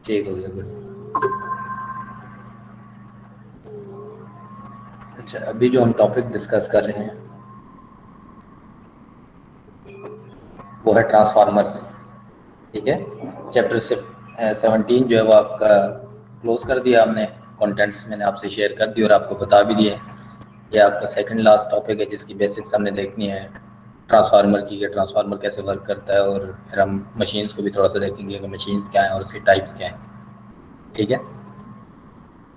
ठीक हो गया, गुड। अच्छा, अभी जो हम टॉपिक डिस्कस कर रहे हैं वो है ट्रांसफार्मर्स। ठीक है, चैप्टर 17 जो है वो आपका क्लोज कर दिया हमने। कंटेंट्स मैंने आपसे शेयर कर दी और आपको बता भी दिए। ये आपका सेकंड लास्ट टॉपिक है जिसकी बेसिक्स हमने देखनी है ट्रांसफार्मर की, कि ट्रांसफार्मर कैसे वर्क करता है, और फिर हम मशीन्स को भी थोड़ा सा देखेंगे कि मशीन्स क्या हैं और उसकी टाइप्स क्या हैं। ठीक है,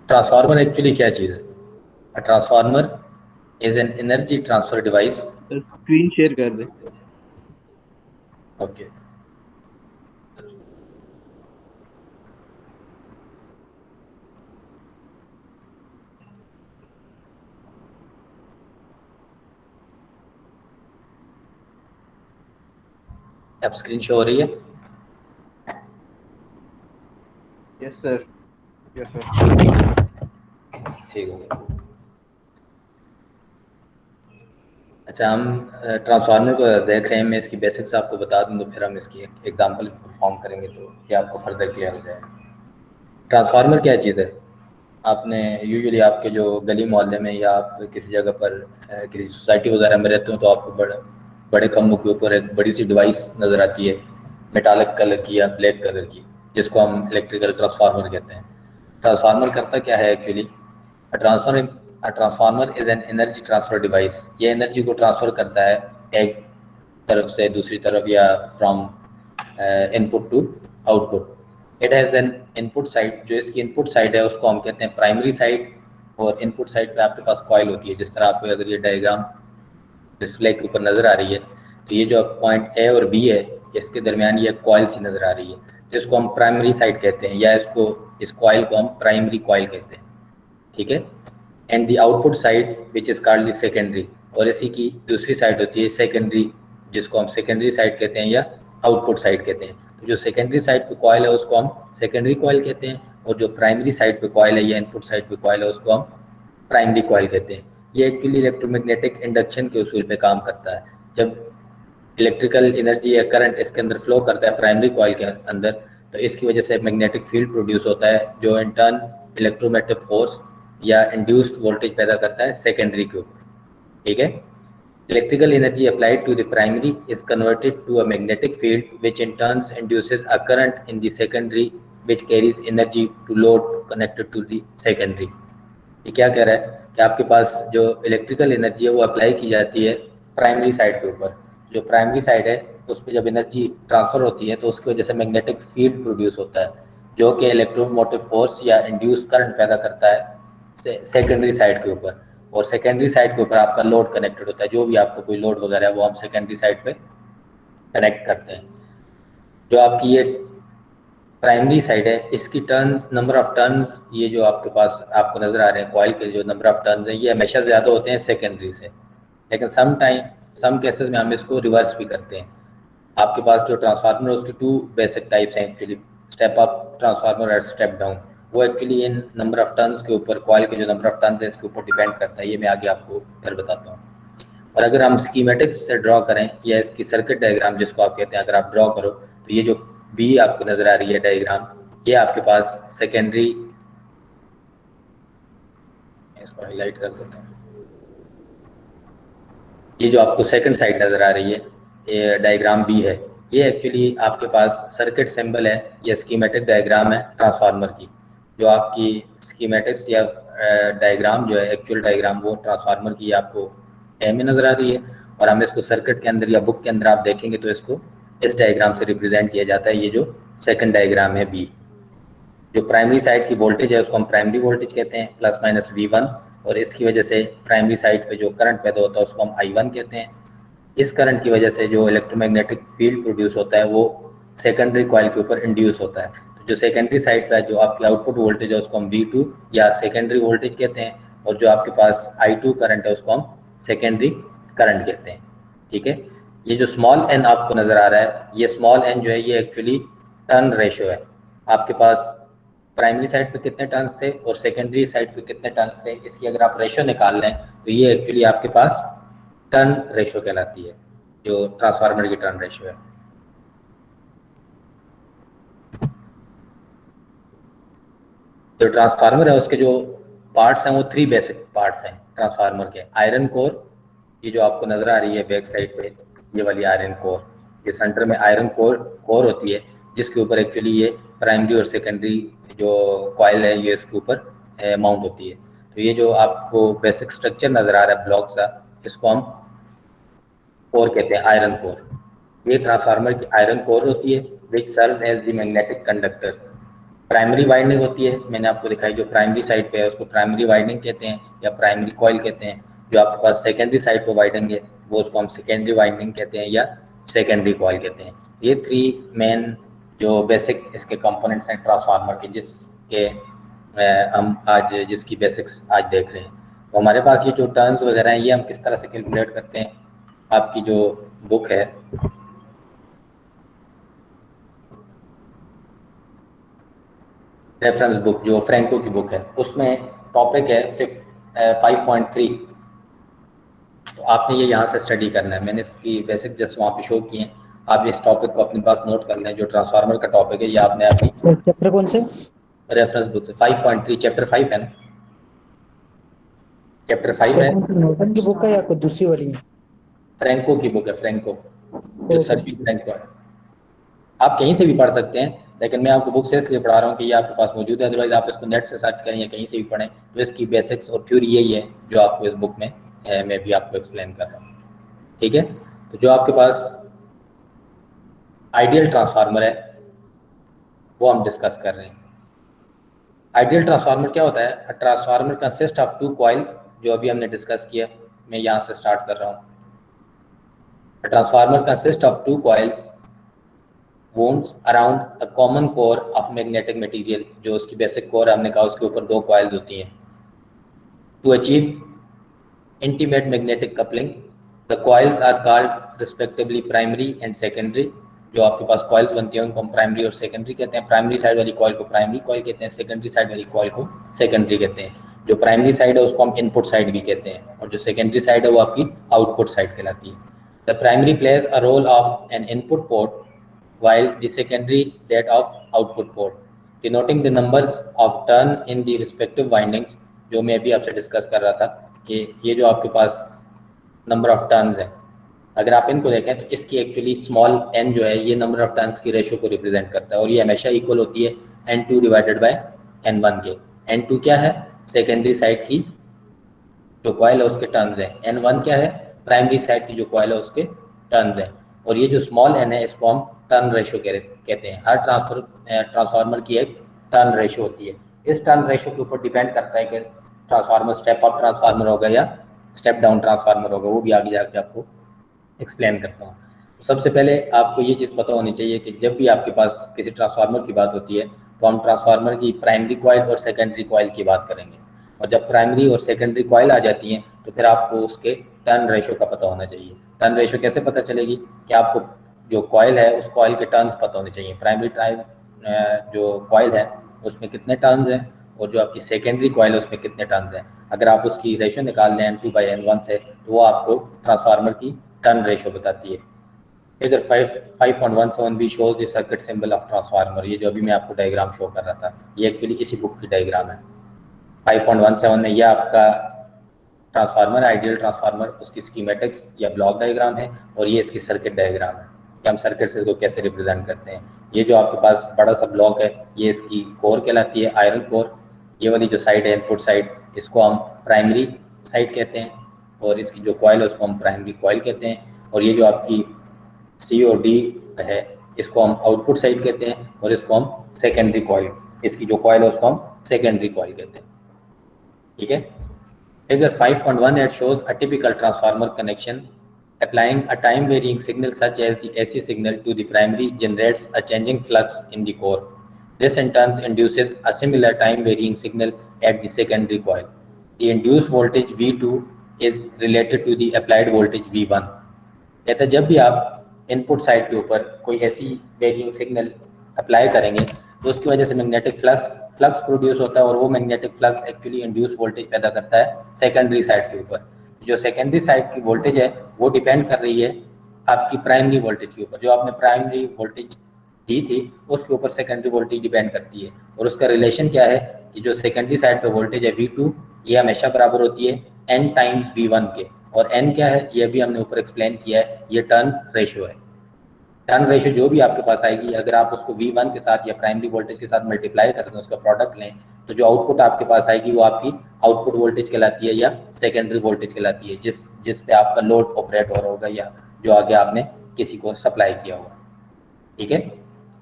ट्रांसफार्मर एक्चुअली क्या चीज़ है? Transformer is an energy transfer device. Sir screen share कर दे। ओके, अब स्क्रीन शो हो रही है? Yes sir. Yes sir. ठीक है। अच्छा, हम ट्रांसफार्मर को देख रहे हैं। मैं इसकी बेसिक्स आपको बता दूं तो फिर हम इसकी एग्जांपल परफॉर्म करेंगे तो ये आपको फर्दर क्लियर हो जाएगा। ट्रांसफार्मर क्या चीज़ है? आपने यूजुअली आपके जो गली मोहल्ले में या आप किसी जगह पर किसी सोसाइटी वगैरह में रहते हो तो आपको बड़े बड़े खम्भों के ऊपर एक बड़ी सी डिवाइस नज़र आती है, मेटालिक कलर की या ब्लैक कलर की, जिसको हम इलेक्ट्रिकल ट्रांसफार्मर कहते हैं। ट्रांसफार्मर करता क्या है actually? Transformer is an energy transfer device. ये एनर्जी को ट्रांसफर करता है एक तरफ से दूसरी तरफ या from input to output. It has an input side. जो इसकी इनपुट साइड है उसको हम कहते हैं प्राइमरी साइड। और इनपुट साइड पे आपके पास कॉइल होती है, जिस तरह आपको अगर ये डायग्राम डिस्प्ले के ऊपर नज़र आ रही है तो ये जो पॉइंट ए और बी है इसके दरमियान ये कॉइल सी नज़र आ रही है, जिसको हम प्राइमरी साइड कहते हैं, या इस कॉइल को हम प्राइमरी कॉइल कहते हैं। ठीक है, and the output side which is called the secondary. और इसी की दूसरी साइड होती है सेकेंडरी, जिसको हम सेकेंडरी साइड कहते हैं या आउटपुट साइड कहते हैं। तो जो सेकेंडरी साइड पे कॉइल है उसको हम सेकेंडरी कॉइल कहते हैं, और जो प्राइमरी साइड पे कॉइल है या इनपुट साइड पे कॉइल है उसको हम प्राइमरी कॉइल कहते हैं। ये एक्चुअली इलेक्ट्रोमैग्नेटिक इंडक्शन के उसूल पे काम करता है। जब इलेक्ट्रिकल एनर्जी या करंट इसके अंदर फ्लो करता है प्राइमरी कॉइल के अंदर, तो इसकी वजह से मैग्नेटिक फील्ड प्रोड्यूस होता है, जो इन टर्न इलेक्ट्रोमैग्नेटिक फोर्स या इंड्यूस्ड वोल्टेज पैदा करता है सेकेंडरी के ऊपर। ठीक है, electrical energy applied to the primary is converted to a magnetic field which in turn induces a current in the secondary which carries energy to load connected to the secondary। ये क्या कह रहा है कि आपके पास जो इलेक्ट्रिकल एनर्जी है वो अप्लाई की जाती है प्राइमरी साइड के ऊपर। जो प्राइमरी साइड है उस पर जब एनर्जी ट्रांसफर होती है तो उसकी वजह से मैग्नेटिक फील्ड प्रोड्यूस होता है, जो कि इलेक्ट्रोमोटिव फोर्स या इंड्यूस करंट पैदा करता है सेकेंडरी साइड के ऊपर। और सेकेंडरी साइड के ऊपर आपका लोड कनेक्टेड होता है, जो भी आपको कोई लोड वगैरह है वो हम सेकेंडरी साइड पे कनेक्ट करते हैं। जो आपकी ये प्राइमरी साइड है इसकी टर्न्स, नंबर ऑफ टर्न्स, ये जो आपके पास आपको नजर आ रहे हैं कॉइल के जो नंबर ऑफ टर्न्स हैं ये हमेशा ज़्यादा होते हैं सेकेंडरी से। लेकिन सम केसेस में हम इसको रिवर्स भी करते हैं। आपके पास जो ट्रांसफार्मर है उसकी टू बेसिक टाइप्स हैं एक्चुअली, स्टेप अप ट्रांसफार्मर और स्टेप डाउन। वो actually in number of turns के ऊपर, कॉइल के जो नंबर ऑफ टर्न्स है इसके ऊपर डिपेंड करता है। ये मैं आगे आपको फिर बताता हूँ। और अगर हम स्कीमेटिक्स से ड्रॉ करें या इसकी सर्किट डायग्राम जिसको आप कहते हैं, अगर आप ड्रॉ करो तो ये जो बी आपको नज़र आ रही है डायग्राम, ये आपके पास सेकेंडरी, इसको हाईलाइट कर देता हूँ। ये जो आपको सेकंड साइड नज़र आ रही है ये डायग्राम बी है। ये एक्चुअली आपके पास सर्किट सिंबल है या स्कीमेटिक डायग्राम है ट्रांसफार्मर की। जो आपकी स्कीमेटिक्स या डायग्राम जो है एक्चुअल डायग्राम वो ट्रांसफार्मर की आपको ए में नज़र आ रही है, और हम इसको सर्किट के अंदर या बुक के अंदर आप देखेंगे तो इसको इस डायग्राम से रिप्रेजेंट किया जाता है। ये जो सेकंड डायग्राम है बी, जो प्राइमरी साइड की वोल्टेज है उसको हम प्राइमरी वोल्टेज कहते हैं प्लस माइनस V1, और इसकी वजह से प्राइमरी साइड पे जो करंट पैदा होता है उसको हम I1 कहते हैं। इस करंट की वजह से जो इलेक्ट्रोमैग्नेटिक फील्ड प्रोड्यूस होता है वो सेकेंडरी कॉइल के ऊपर इंड्यूस होता है। तो जो सेकेंडरी साइड पे जो आपकी आउटपुट वोल्टेज है उसको हम V2 या सेकेंडरी वोल्टेज कहते हैं, और जो आपके पास I2 करंट है उसको हम सेकेंडरी करंट कहते हैं। ठीक है, ये जो स्मॉल एन आपको नज़र आ रहा है, ये स्मॉल एन जो है ये एक्चुअली टर्न रेशियो है। आपके पास प्राइमरी साइड पे कितने टर्न्स थे और सेकेंडरी साइड पे कितने टर्न्स थे, इसकी अगर आप रेशियो निकाल लें तो ये एक्चुअली आपके पास टर्न रेशियो कहलाती है, जो ट्रांसफार्मर की टर्न रेशियो है। जो ट्रांसफार्मर है उसके जो पार्ट्स हैं वो 3 बेसिक पार्ट्स हैं ट्रांसफार्मर के। आयरन कोर, ये जो आपको नजर आ रही है बैक साइड पे, ये वाली आयरन कोर, ये सेंटर में आयरन कोर होती है, जिसके ऊपर एक्चुअली ये प्राइमरी और सेकेंडरी जो कॉइल है ये इसके ऊपर माउंट होती है। तो ये जो आपको बेसिक स्ट्रक्चर नजर आ रहा है ब्लॉक सा, इसको हम कोर कहते हैं, आयरन कोर। ये ट्रांसफार्मर की आयरन कोर होती है which serves as the magnetic conductor. Primary winding होती है, मैंने आपको दिखाई, जो प्राइमरी साइड पे है उसको प्राइमरी वाइंडिंग कहते हैं या प्राइमरी कॉइल कहते हैं। जो आपके पास सेकेंडरी साइड पे वाइंडिंग है वो उसको हम सेकेंडरी वाइंडिंग कहते हैं या सेकेंडरी कॉइल कहते हैं। ये 3 मेन जो बेसिक इसके कंपोनेंट्स हैं ट्रांसफार्मर के, जिसके हम आज जिसकी बेसिक्स आज देख रहे हैं। तो हमारे पास ये जो टर्न्स वगैरह हैं ये हम किस तरह से कैलकुलेट करते हैं, आपकी जो बुक है रेफरेंस बुक जो फ्रैंको की बुक है उसमें टॉपिक है 5.3। तो आपने ये यहाँ से स्टडी करना है, मैंने इसकी बेसिक जस्ट वहाँ पे शो किए हैं, आप इस टॉपिक को अपने पास नोट कर लें। जो ट्रांसफार्मर का टॉपिक है ये आपने अपनी चैप्टर कौन से रेफरेंस बुक से 5.3 चैप्टर 5 है ना, चैप्टर 5 है। नोटन की बुक है या कोई दूसरी वाली है? फ्रैंको की बुक है, फ्रैंको, जो सर्फी फ्रैंको है। आप कहीं से भी पढ़ सकते हैं, लेकिन मैं आपको बुक से इसलिए पढ़ा रहा हूँ कि ये आपके पास मौजूद है, अदरवाइज आप इसको नेट से सर्च करें या कहीं से भी पढ़ें तो इसकी बेसिक्स और थ्योरी यही है जो आपको इस बुक में मैं भी आपको एक्सप्लेन कर रहा हूँ। ठीक है, तो जो आपके पास आइडियल ट्रांसफार्मर है वो हम डिस्कस कर रहे हैं। आइडियल ट्रांसफार्मर क्या होता है? ट्रांसफार्मर कंसिस्ट ऑफ 2 कॉइल्स, जो अभी हमने डिस्कस किया, मैं यहाँ से स्टार्ट कर रहा हूँ। Transformer consist of 2 coils wounds around a common core of magnetic material। जो उसकी बेसिक कोर हमने कहा उसके ऊपर 2 कॉइल्स होती हैं। To achieve intimate magnetic coupling, the coils are called respectively primary and secondary। जो आपके पास कॉइल्स बनती हैं उनको हम प्राइमरी और सेकेंडरी कहते हैं। प्राइमरी साइड वाली कॉइल को प्राइमरी कॉइल कहते हैं, सेकेंडरी साइड वाली कॉइल को सेकेंडरी कहते हैं। जो प्राइमरी साइड है उसको हम इनपुट साइड भी कहते हैं और जो सेकेंडरी साइड है वो आपकी आउटपुट साइड कहलाती है। The primary plays a role of an input port while the secondary that of output port, denoting the numbers of turn in the respective windings। जो मैं अभी आपसे डिस्कस कर रहा था कि ये जो आपके पास नंबर ऑफ टर्न्स हैं, अगर आप इनको देखें तो इसकी एक्चुअली स्मॉल n जो है ये नंबर ऑफ टर्न्स की रेशो को रिप्रेजेंट करता है और ये हमेशा इक्वल होती है n2 डिवाइडेड बाय n1 के। n2 क्या है? सेकेंडरी साइड की जो कॉइल है उसके टर्न्स हैं। n1 क्या है? प्राइमरी साइड की जो कॉइल है उसके टर्न्स हैं। और ये जो स्मॉल n है इसको हम टर्न रेशो कहते हैं। हर ट्रांसफार्मर की एक टर्न रेशो होती है। इस टर्न रेशो के ऊपर डिपेंड करता है कि ट्रांसफार्मर स्टेप अप ट्रांसफार्मर होगा या स्टेप डाउन ट्रांसफार्मर होगा, वो भी आगे जाके आपको एक्सप्लेन करता हूँ। तो सबसे पहले आपको ये चीज़ पता होनी चाहिए कि जब भी आपके पास किसी ट्रांसफार्मर की बात होती है तो हम ट्रांसफार्मर की प्राइमरी कॉइल और सेकेंडरी कॉइल की बात करेंगे, और जब प्राइमरी और सेकेंडरी कॉइल आ जाती हैं तो फिर आपको उसके टर्न रेशो का पता होना चाहिए। टर्न रेशो कैसे पता चलेगी? कि आपको जो कॉइल है उस कॉइल के टर्न्स पता होने चाहिए। प्राइमरी जो कॉइल है उसमें कितने टर्न्स हैं और जो आपकी सेकेंडरी कॉइल है उसमें कितने टर्न्स हैं। अगर आप उसकी रेशो निकाल लें n2/n1 से तो वो आपको ट्रांसफार्मर की टर्न रेशो बताती है। फिगर 5.17 भी shows the circuit symbol of transformer. ये जो अभी मैं आपको डायग्राम शो कर रहा था ये एक्चुअली इसी बुक की डायग्राम है। 5.17 में यह आपका ट्रांसफार्मर, आइडियल ट्रांसफार्मर, उसकी स्कीमेटिक्स या ब्लॉक डायग्राम है और ये इसकी सर्किट डायग्राम है कि हम सर्किट से इसको कैसे रिप्रेजेंट करते हैं। ये जो आपके पास बड़ा सा ब्लॉक है ये इसकी कोर कहलाती है, आयरन कोर। ये वाली जो साइड है इनपुट साइड इसको हम प्राइमरी साइड कहते हैं और इसकी जो कॉइल है उसको हम प्राइमरी कॉइल कहते हैं। और ये जो आपकी सी और डी है इसको हम आउटपुट साइड कहते हैं और इसको हम सेकेंडरी कॉइल, इसकी जो कॉइल है उसको हम सेकेंडरी कॉइल कहते हैं। ठीक है, figure 5.18 shows a typical transformer connection। Applying a time varying signal such as the AC signal to the primary generates a changing flux in the core। This in turn induces a similar time varying signal at the secondary coil। The induced voltage V2 is related to the applied voltage V1। कहता है जब भी आप input side के ऊपर कोई ऐसी varying signal apply करेंगे तो उसकी वजह से मैग्नेटिक फ्लक्स प्रोड्यूस होता है और वो magnetic flux actually induce voltage पैदा करता है सेकेंडरी साइड के ऊपर। जो सेकेंडरी साइड की वोल्टेज है वो डिपेंड कर रही है आपकी प्राइमरी वोल्टेज के ऊपर। जो आपने प्राइमरी वोल्टेज दी थी उसके ऊपर सेकेंडरी वोल्टेज डिपेंड करती है। और उसका रिलेशन क्या है कि जो सेकेंडरी साइड पे वोल्टेज है V2 ये हमेशा बराबर होती है n टाइम्स V1 के। और n क्या है ये भी हमने ऊपर एक्सप्लेन किया है, ये टर्न रेशियो है। टर्न रेशियो जो भी आपके पास आएगी अगर आप उसको V1 के साथ या प्राइमरी वोल्टेज के साथ मल्टीप्लाई करते हैं, उसका प्रोडक्ट लें, तो जो आउटपुट आपके पास आएगी वो आपकी आउटपुट वोल्टेज कहलाती है या सेकेंडरी वोल्टेज कहलाती है, जिस पे आपका लोड ऑपरेट हो रहा होगा या जो आगे आपने किसी को सप्लाई किया होगा। ठीक है।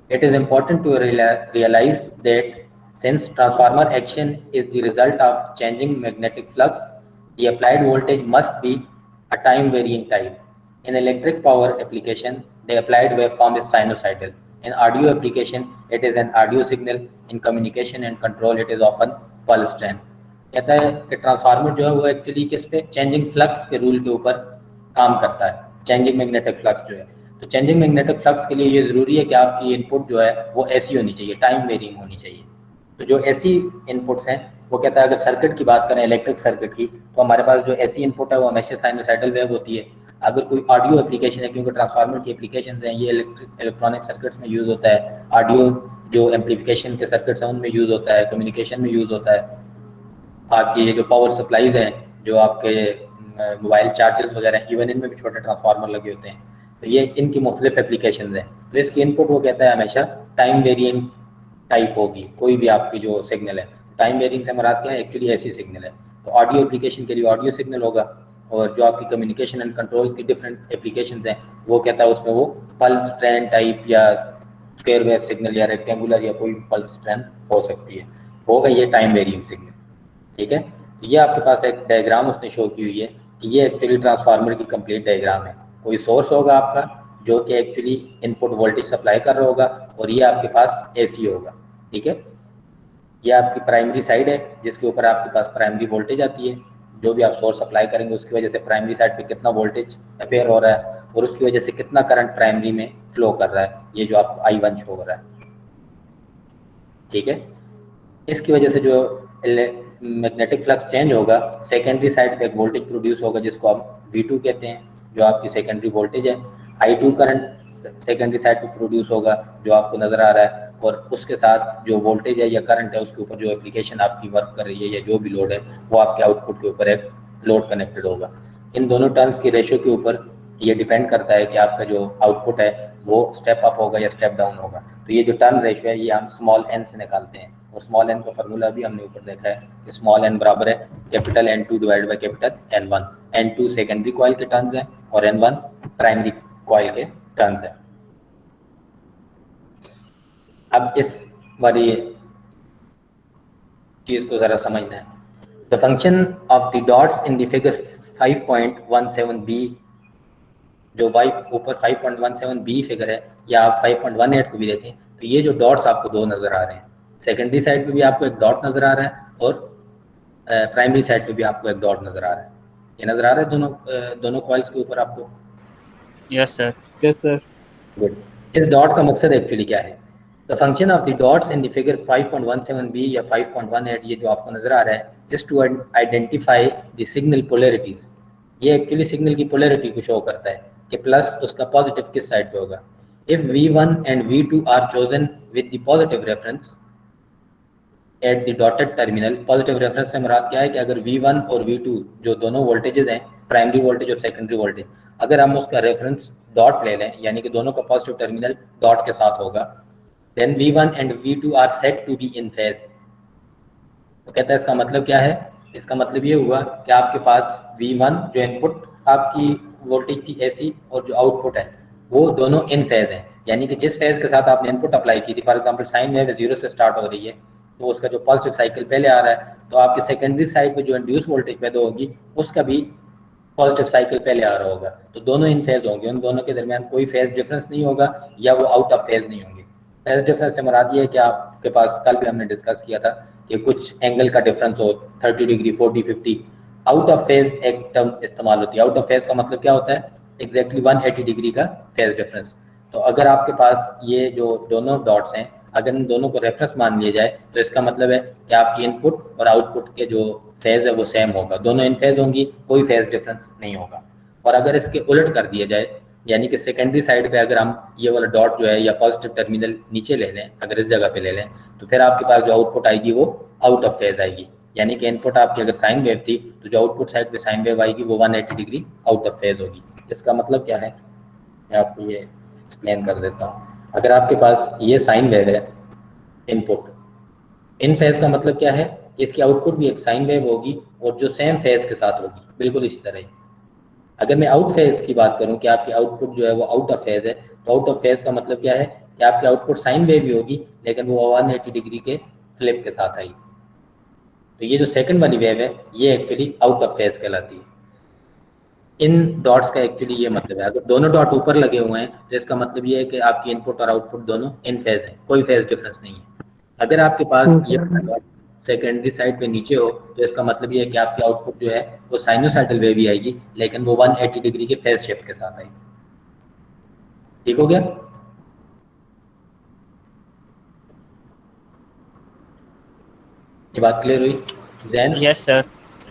It is important to realize that since transformer action is the result of changing magnetic flux, the applied voltage must be a time varying type. In electric power application, the applied waveform is sinusoidal. In audio application, it is an audio signal. In communication and control, it is often pulse trend. कहता है कि transformer जो है वो actually किस पे, changing flux के rule के ऊपर काम करता है, चेंजिंग मैग्नेटिक फ्लक्स जो है। तो चेंजिंग मैग्नेटिक फ्लक्स के लिए ये ज़रूरी है कि आपकी इनपुट जो है वो ऐसी होनी चाहिए, टाइम वेरिंग होनी चाहिए। तो जो ऐसी इनपुट्स हैं वो कहता है, अगर सर्किट की बात करें इलेक्ट्रिक सर्किट की, तो हमारे पास जो ऐसी इनपुट है वो हमेशा साइनोसाइडल वेव होती है। अगर कोई ऑडियो एप्लीकेशन है, क्योंकि ट्रांसफार्मर की एप्लीकेशन हैं ये इलेक्ट्रॉनिक सर्किट्स में यूज़ होता है, ऑडियो जो एम्पलीफिकेशन के सर्किट्स हैं उनमें यूज़ होता है, कम्युनिकेशन में यूज़ होता है, आपकी ये जो पावर सप्लाईज हैं जो आपके मोबाइल चार्जर्स वगैरह, इवन इनमें भी छोटे ट्रांसफार्मर लगे होते हैं। तो ये इनकी मुख्तलिफ एप्लीकेशन हैं। तो इसकी इनपुट वो कहता है हमेशा टाइम वेरियंग टाइप होगी, कोई भी आपकी जो सिग्नल है। टाइम वेरियंग से मुराद क्या है, एक्चुअली ऐसी सिग्नल है। तो ऑडियो एप्लीकेशन के लिए ऑडियो सिग्नल होगा, और जो आपकी कम्युनिकेशन एंड कंट्रोल्स की डिफरेंट एप्लीकेशन हैं वो कहता है उसमें वो पल्स ट्रेन टाइप या स्क्वायर वेव सिग्नल या रेक्टेंगुलर या कोई पल्स ट्रेन हो सकती है, होगा ये टाइम वेरियंग सिग्नल। ठीक है। तो ये आपके पास एक डायग्राम उसने शो की हुई है कि ये एक्चुअली ट्रांसफार्मर की कंप्लीट डायग्राम है। कोई सोर्स होगा आपका जो कि एक्चुअली इनपुट वोल्टेज सप्लाई कर रहा होगा, और ये आपके पास एसी होगा। ठीक है। ये आपकी प्राइमरी साइड है जिसके ऊपर आपके पास प्राइमरी वोल्टेज आती है। जो भी आप सोर्स सप्लाई करेंगे उसकी वजह से प्राइमरी साइड पे कितना वोल्टेज अपेयर हो रहा है और उसकी वजह से कितना करंट प्राइमरी में फ्लो कर रहा है, ये जो आपको I1 शो हो रहा है। ठीक है। इसकी वजह से जो मैग्नेटिक फ्लक्स चेंज होगा, सेकेंडरी साइड पे एक वोल्टेज प्रोड्यूस होगा जिसको आप V2 कहते हैं, जो आपकी सेकेंडरी वोल्टेज है। I2 करंट सेकेंडरी साइड पे प्रोड्यूस होगा जो आपको नज़र आ रहा है, और उसके साथ जो वोल्टेज है या करंट है उसके ऊपर जो एप्लीकेशन आपकी वर्क कर रही है या जो भी लोड है वो आपके आउटपुट के ऊपर एक लोड कनेक्टेड होगा। इन दोनों टर्न्स की रेशियो के ऊपर ये डिपेंड करता है कि आपका जो आउटपुट है वो स्टेप अप होगा या स्टेप डाउन होगा। तो ये जो टर्न रेशियो है ये हम स्मॉल n से निकालते हैं, और स्मॉल n का फार्मूला भी हमने ऊपर देखा है कि स्मॉल n बराबर है capital N2 divide by capital N1। N2 secondary coil के टर्न्स हैं और N1 प्राइमरी कॉइल के टर्न्स हैं। अब इस वाली चीज को जरा समझना है। The function of the dots in the figure 5.17b, जो वाई ऊपर 5.17b फिगर है, या आप 5.18 को भी देखें तो ये जो डॉट्स आपको दो नजर आ रहे हैं, सेकेंडरी साइड पे भी आपको एक डॉट नजर आ रहा है और प्राइमरी साइड पे भी आपको एक डॉट नजर आ रहा है। ये नजर आ रहा है दोनों कॉइल्स के ऊपर आपको? Yes sir. Yes sir. Good. इस डॉट का मकसद एक्चुअली क्या है? The function of the dots in the figure 5.17b या 5.18 ये जो आपको नजर आ रहा है is to identify the signal polarities. ये एक्चुअली सिग्नल की पोलैरिटी को शो करता है कि प्लस उसका पॉजिटिव किस साइड पे होगा। If V1 and V2 are chosen with the positive reference at the dotted terminal, positive reference से मुराद क्या है कि अगर V1 और V2 जो दोनों वोल्टेजेस हैं, प्राइमरी वोल्टेज और सेकेंडरी वोल्टेज, अगर हम उसका रेफरेंस डॉट ले लें यानी कि दोनों का पॉजिटिव टर्मिनल डॉट के साथ होगा, then V1 and V2 are set to be in phase. तो कहता है इसका मतलब क्या है? इसका मतलब ये हुआ कि आपके पास V1 जो इनपुट आपकी वोल्टेज थी AC और जो आउटपुट है वो दोनों इन फेज हैं, यानी कि जिस फेज के साथ आपने इनपुट अप्लाई की थी, फॉर एग्जांपल साइन वेव 0 से स्टार्ट हो रही है तो उसका जो पॉजिटिव साइकिल पहले आ रहा है, तो आपकी सेकेंडरी साइड पे जो इंड्यूस वोल्टेज पैदा होगी उसका भी पॉजिटिव साइकिल पहले आ रहा होगा। तो दोनों इन फेज होंगे, उन दोनों के दरमियान कोई फेज डिफरेंस नहीं होगा या वो आउट ऑफ फेज नहीं होंगे। फेज डिफरेंस से मुराद ये है कि आपके पास कल भी हमने डिस्कस किया था कि कुछ एंगल का डिफरेंस हो 30 डिग्री 40 50, आउट ऑफ फेज एक टर्म इस्तेमाल होती है। आउट ऑफ फेज का मतलब क्या होता है? एग्जैक्टली 180 डिग्री का फेज डिफरेंस। तो अगर आपके पास ये जो दोनों डॉट्स हैं अगर इन दोनों को रेफरेंस मान लिया जाए तो इसका मतलब है कि आपकी इनपुट और आउटपुट के जो फेज है वो सेम होगा, दोनों इन फेज होंगी, कोई फेज डिफरेंस नहीं होगा। और अगर इसके उलट कर दिया जाए, यानी कि सेकेंडरी साइड पे अगर हम ये वाला डॉट जो है या पॉजिटिव टर्मिनल नीचे ले लें, अगर इस जगह पे ले लें, तो फिर आपके पास जो आउटपुट आएगी वो आउट ऑफ फेज आएगी। यानी कि इनपुट आपकी अगर साइन वेव थी तो जो आउटपुट साइड पे साइन वेव आएगी वो 180 डिग्री आउट ऑफ फेज होगी। इसका मतलब क्या है, मैं आपको ये एक्सप्लेन कर देता हूँ। अगर आपके पास ये साइन वेव है इनपुट, इन फेज का मतलब क्या है, इसकी आउटपुट भी एक साइन वेव होगी और जो सेम फेज के साथ होगी, बिल्कुल इसी तरह ही। अगर मैं आउट फेज की बात करूं कि आपकी आउटपुट जो है वो आउट ऑफ फेज है, तो आउट ऑफ फेज का मतलब क्या है कि आपकी आउटपुट साइन वेव भी होगी लेकिन वो 180 डिग्री के फ्लिप के साथ आएगी। तो ये जो सेकंड वाली वेव है ये एक्चुअली आउट ऑफ फेज कहलाती है। इन डॉट्स का एक्चुअली ये मतलब है, अगर दोनों डॉट ऊपर लगे हुए हैं तो इसका मतलब ये है कि आपकी इनपुट और आउटपुट दोनों इन फेज है, कोई फेज डिफरेंस नहीं है। अगर आपके पास ये सेकेंडरी साइड पे नीचे हो तो इसका मतलब ये है कि आपकी आउटपुट जो है वो साइनोसाइडल वेव ही आएगी लेकिन वो 180 डिग्री के फेज शिफ्ट के साथ आएगी। ठीक हो गया? ये बात क्लियर हुई Jain? Yes, sir.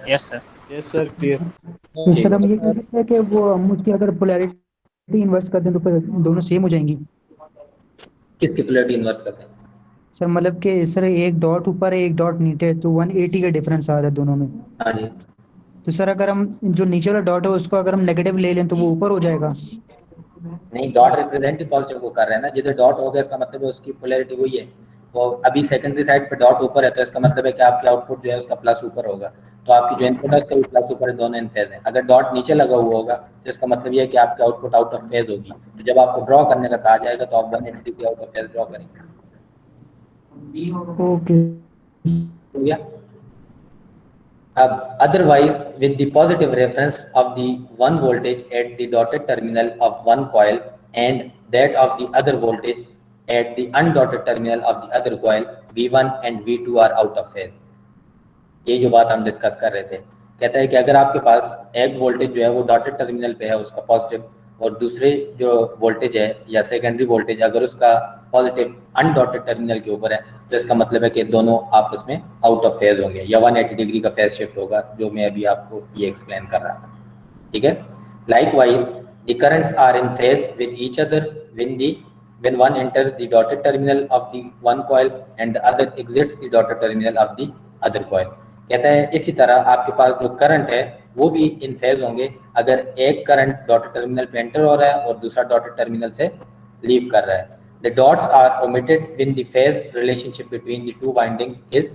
Yes, sir. Yes sir, clear. तो सर हम ये कह सकते हैं कि वो हम उसकी अगर पोलैरिटी इन्वर्स कर दें तो फिर दोनों सेम हो जाएंगी। किसकी पोलैरिटी इन्वर्स करते हैं? सर मतलब कि सर एक डॉट ऊपर है एक डॉट नीचे है तो 180 का डिफरेंस आ रहा है दोनों में। हाँ जी। तो सर अगर हम जो नीचे वाला डॉट है उसको अगर हम नेगेटिव ले लें तो वो ऊपर हो जाएगा। नहीं, डॉट रिप्रेजेंट पॉजिटिव को कर रहे हैं ना, जिधर डॉट हो गया इसका मतलब है उसकी पोलैरिटी वही है। तो अभी सेकेंडरी साइड पे डॉट ऊपर है तो इसका मतलब है कि आपकी आउटपुट जो है उसका प्लस ऊपर होगा, तो आपकी जो इनपुट है उसका भी प्लस ऊपर है, दोनों इन फेज है। अगर डॉट नीचे लगा हुआ होगा तो इसका मतलब ये है कि आपकी आउटपुट आउट ऑफ फेज होगी। तो जब आपको ड्रॉ करने का कहा जाएगा तो आप 180 degree out of phase draw करेंगे। ओके। हो गया? अब otherwise with the positive reference of the one voltage at the dotted terminal of one coil and that of the other voltage at the undotted terminal of the other coil, V1 and V2 are out of phase। ये जो बात हम discuss कर रहे थे, कहता है कि अगर आपके पास एक वोल्टेज जो है वो डॉटेड टर्मिनल पे है उसका पॉजिटिव, और दूसरे जो वोल्टेज है या सेकेंडरी वोल्टेज अगर उसका पॉजिटिव अनडॉटेड टर्मिनल के ऊपर है, तो इसका मतलब है कि दोनों आपस में आउट ऑफ फेज होंगे या 180 डिग्री का फेज शिफ्ट होगा, जो मैं अभी आपको ये एक्सप्लेन कर रहा था। ठीक है? Likewise the currents are in phase with each other when one enters the dotted terminal of the one coil and the other exits the dotted terminal of the other coil। कहता है इसी तरह आपके पास जो करंट है वो भी इन phase होंगे अगर एक करंट डॉटेड टर्मिनल पे एंटर हो रहा है और दूसरा डॉटेड टर्मिनल से लीव कर रहा है। The dots are omitted when the phase relationship between the two windings is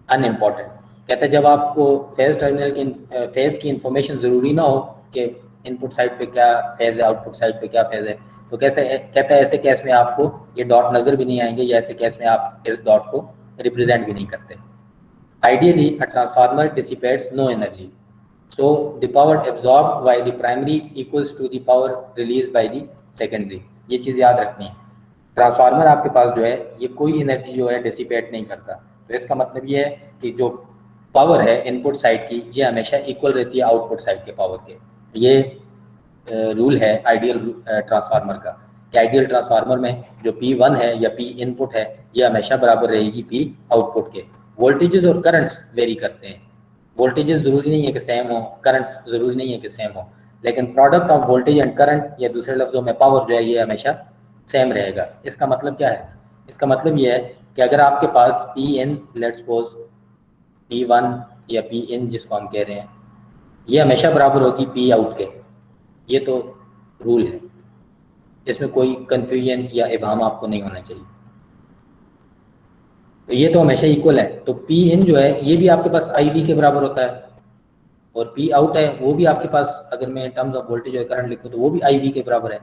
unimportant। कहता है जब आपको फेज टर्मिनल की फेज की इंफॉर्मेशन जरूरी ना हो कि इनपुट साइड पे क्या फेज है आउटपुट साइड पे क्या फेज है, तो कैसे कहता है ऐसे केस में आपको ये डॉट नजर भी नहीं आएंगे या ऐसे केस में आप इस डॉट को रिप्रेजेंट भी नहीं करते। Ideally, a transformer dissipates no energy, so the power absorbed by the primary equals to the power released by the secondary। ये चीज़ याद रखनी है, ट्रांसफार्मर आपके पास जो है ये कोई एनर्जी जो है डिसिपेट नहीं करता। तो इसका मतलब ये है कि जो पावर है इनपुट साइड की ये हमेशा इक्वल रहती है आउटपुट साइड के पावर के। ये रूल है आइडियल ट्रांसफार्मर का कि आइडियल ट्रांसफार्मर में जो P1 है या P इनपुट है ये हमेशा बराबर रहेगी P आउटपुट के। वोल्टेजेस और करंट्स वेरी करते हैं, वोल्टेजेस ज़रूरी नहीं है कि सेम हो, करंट्स ज़रूरी नहीं है कि सेम हो, लेकिन product of voltage and current या दूसरे लफ्ज़ों में पावर जो है ये हमेशा सेम रहेगा। इसका मतलब क्या है? इसका मतलब ये है कि अगर आपके पास पी इन लेट्स सपोज P1 या P इन जिसको हम कह रहे हैं ये हमेशा बराबर होगी P आउट के, ये तो रूल है, इसमें कोई कन्फ्यूजन या इबाहम आपको नहीं होना चाहिए। तो ये तो हमेशा इक्वल है, तो P इन जो है ये भी आपके पास IV के बराबर होता है और P आउट है वो भी आपके पास, अगर मैं टर्म्स ऑफ वोल्टेज और करंट लिखूँ तो वो भी IV के बराबर है,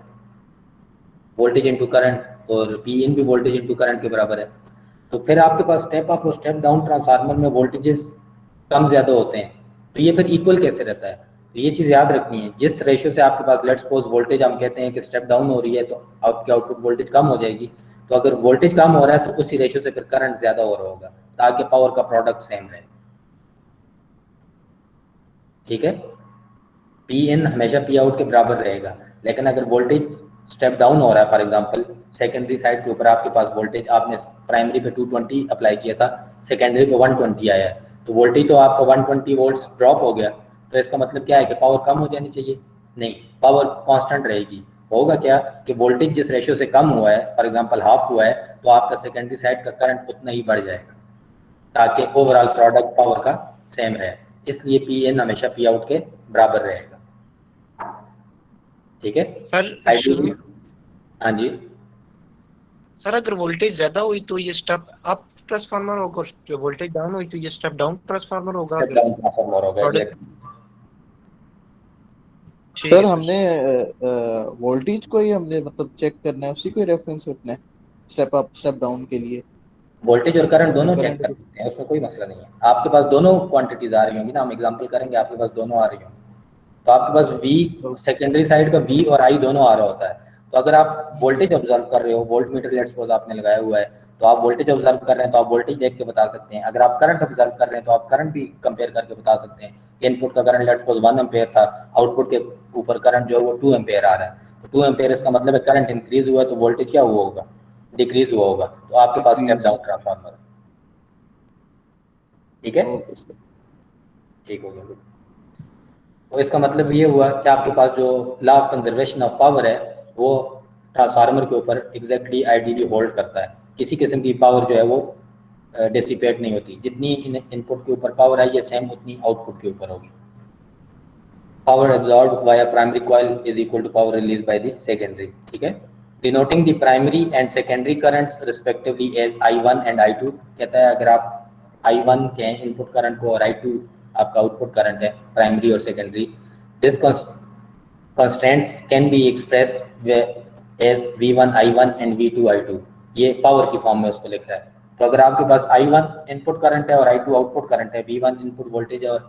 वोल्टेज इनटू करंट, और P इन भी वोल्टेज इनटू करंट के बराबर है। तो फिर आपके पास स्टेप अप और स्टेप डाउन ट्रांसफार्मर में वोल्टेजेस कम ज़्यादा होते हैं, तो ये फिर इक्वल कैसे रहता है? तो ये चीज़ याद रखनी है, जिस रेशियो से आपके पास लेट्स सपोज वोल्टेज हम कहते हैं कि स्टेप डाउन हो रही है तो आपकी आउटपुट वोल्टेज कम हो जाएगी, तो अगर वोल्टेज कम हो रहा है तो उसी रेशियो से फिर करंट ज़्यादा हो रहा होगा ताकि पावर का प्रोडक्ट सेम रहे। ठीक है? P इन हमेशा P आउट के बराबर रहेगा, लेकिन अगर वोल्टेज स्टेप डाउन हो रहा है, फॉर एग्जांपल सेकेंडरी साइड के ऊपर आपके पास वोल्टेज आपने प्राइमरी पे 220 अप्लाई किया था, सेकेंडरी पे 120 आया है, तो वोल्टेज तो आपका 120 वोल्ट्स ड्रॉप हो गया, तो इसका मतलब क्या है कि पावर कम हो जानी चाहिए। नहीं, पावर कांस्टेंट रहेगी। होगा क्या कि वोल्टेज जिस रेशियो से कम हुआ है, फॉर एग्जांपल हाफ हुआ है, तो आपका सेकेंडरी साइड का करंट उतना ही बढ़ जाएगा ताकि ओवरऑल प्रोडक्ट पावर का सेम रहे। इसलिए पी इन हमेशा पी आउट के बराबर रहेगा। ठीक है सर शुरू में, हाँ जी सर अगर वोल्टेज ज्यादा हुई तो ये स्टेप अप ट्रांसफार्मर होगा, जो वोल्टेज डाउन हुई तो ये स्टेप डाउन ट्रांसफार्मर होगा। स्टेप डाउन ट्रांसफार्मर होगा। Product- ठीक सर है। हमने वोल्टेज को ही हमने मतलब चेक करना है, उसी को रेफरेंस रखना है स्टेप अप स्टेप डाउन के लिए। वोल्टेज और करंट दोनों तो चेक कर सकते हैं, उसमें कोई मसला नहीं है। आपके पास दोनों क्वांटिटीज आ रही होंगी ना, हम एग्जांपल करेंगे, आपके पास दोनों आ रही होंगी, तो आपके पास V सेकेंडरी साइड का V और I दोनों आ रहा होता है। तो अगर आप वोल्टेज ऑब्जर्व कर रहे हो, वोल्ट मीटर लेट्स सपोज आपने लगाया हुआ है, तो आप वोल्टेज ऑब्जर्व कर रहे हैं तो आप वोल्टेज देख के बता सकते हैं। अगर आप करंट ऑब्जर्व कर रहे हैं तो आप करंट भी कंपेयर करके बता सकते हैं कि इनपुट का करंट लेट्स सपोज 1 एम्पेयर था, आउटपुट के ऊपर करंट जो है वो 2 एम्पेयर आ रहा है, तो 2 एम्पेयर इसका मतलब है करंट इंक्रीज हुआ है, तो वोल्टेज क्या हुआ होगा, डिक्रीज हुआ होगा। तो आपके पास स्टेप डाउन ट्रांसफार्मर। ठीक है, ठीक हो गया। तो इसका मतलब ये हुआ कि आपके पास जो law of conservation of power है वो ट्रांसफार्मर के ऊपर एग्जैक्टली आइडियली होल्ड करता है। किसी किस्म की पावर जो है वो डिसिपेट नहीं होती। जितनी इनपुट के ऊपर पावर आई है सेम उतनी आउटपुट के ऊपर होगी। Power absorbed via primary coil is equal to power release by the secondary. ठीक है, denoting the primary and secondary currents respectively as I1 and I2। कहता है अगर आप I1 के इनपुट करंट को और I2 आपका आउटपुट करंट है, प्राइमरी और secondary, this constraints can be expressed as V1 I1 and V2 I2। ये पावर की फॉर्म में उसको लिख रहा है। तो अगर आपके पास I1 इनपुट करंट है और I2 आउटपुट करंट है, V1 इनपुट वोल्टेज है और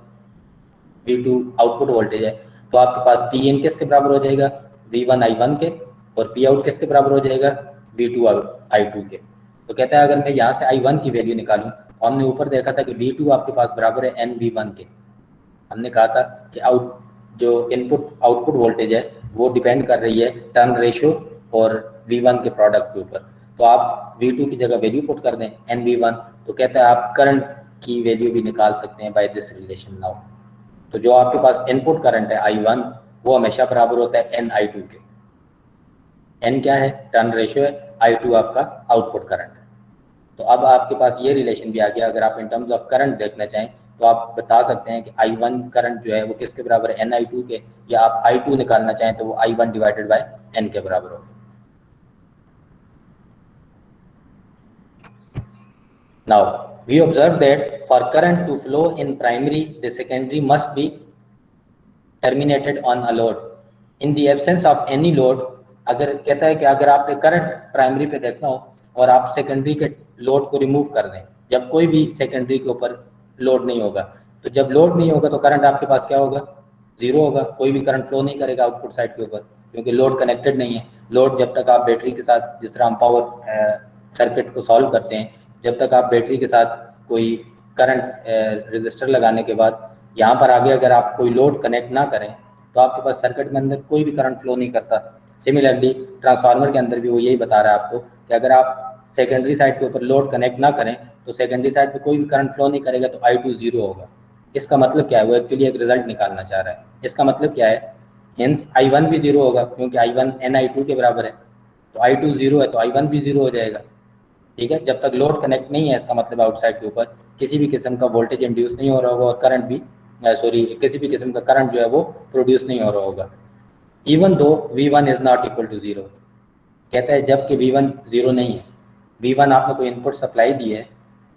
V2 आउटपुट वोल्टेज है, तो आपके पास P इन किसके बराबर हो जाएगा, V1 I1 के, और P आउट किसके बराबर हो जाएगा, V2 I2 के। तो कहता है अगर मैं यहाँ से I1 की वैल्यू निकालूं, तो हमने ऊपर देखा था कि V2 आपके पास बराबर है NV1 के। हमने कहा था कि जो इनपुट आउटपुट वोल्टेज है वो डिपेंड कर रही है टर्न रेशियो और V1 के प्रोडक्ट के ऊपर। तो आप V2 की जगह वैल्यू पुट कर दें NV1, तो कहता है आप करंट की वैल्यू भी निकाल सकते हैं बाय दिस रिलेशन नाउ। तो जो आपके पास इनपुट करंट है I1 वो हमेशा बराबर होता है NI2 के। N क्या है, टर्न रेशियो है, I2 आपका आउटपुट करंट है। तो अब आपके पास ये रिलेशन भी आ गया। अगर आप इन टर्म्स ऑफ करंट देखना चाहें तो आप बता सकते हैं कि I1 करंट जो है वो किसके बराबर है, NI2 के, या आप I2 निकालना चाहें तो वो I1 डिवाइडेड बाय N के बराबर होगा। Now we observe that for current to flow in primary, the secondary must be terminated on a load. In the absence of any load, अगर कहता है कि अगर आपने करंट प्राइमरी पे देखना हो और आप सेकेंडरी के लोड को रिमूव कर दें, जब कोई भी सेकेंडरी के ऊपर लोड नहीं होगा, तो जब लोड नहीं होगा तो करंट आपके पास क्या होगा, जीरो होगा। कोई भी करंट फ्लो नहीं करेगा आउटपुट साइड के ऊपर, क्योंकि लोड कनेक्टेड नहीं है। लोड जब तक आप बैटरी के साथ, जिस तरह हम पावर सर्किट को सॉल्व करते हैं, जब तक आप बैटरी के साथ कोई करंट रजिस्टर लगाने के बाद यहाँ पर आगे अगर आप कोई लोड कनेक्ट ना करें तो आपके पास सर्किट में अंदर कोई भी करंट फ्लो नहीं करता। सिमिलरली ट्रांसफार्मर के अंदर भी वो यही बता रहा है आपको कि अगर आप सेकेंडरी साइड के ऊपर लोड कनेक्ट ना करें तो सेकेंडरी साइड पे कोई भी करंट फ्लो नहीं करेगा, तो I2 जीरो होगा। इसका मतलब क्या है, वो एक्चुअली एक रिजल्ट निकालना चाह रहा है। इसका मतलब क्या है, हेंस I1 भी जीरो होगा क्योंकि I1 NI2 के बराबर है, तो I2 जीरो है तो I1 भी जीरो हो जाएगा। ठीक है, जब तक लोड कनेक्ट नहीं है इसका मतलब आउटसाइड के ऊपर किसी भी किस्म का वोल्टेज इंड्यूस नहीं हो रहा होगा और करंट भी किसी भी किस्म का करंट जो है वो प्रोड्यूस नहीं हो रहा होगा। Even though V1 is not equal to zero, कहता है जबकि V1 जीरो नहीं है। V1 आपने कोई इनपुट सप्लाई दी है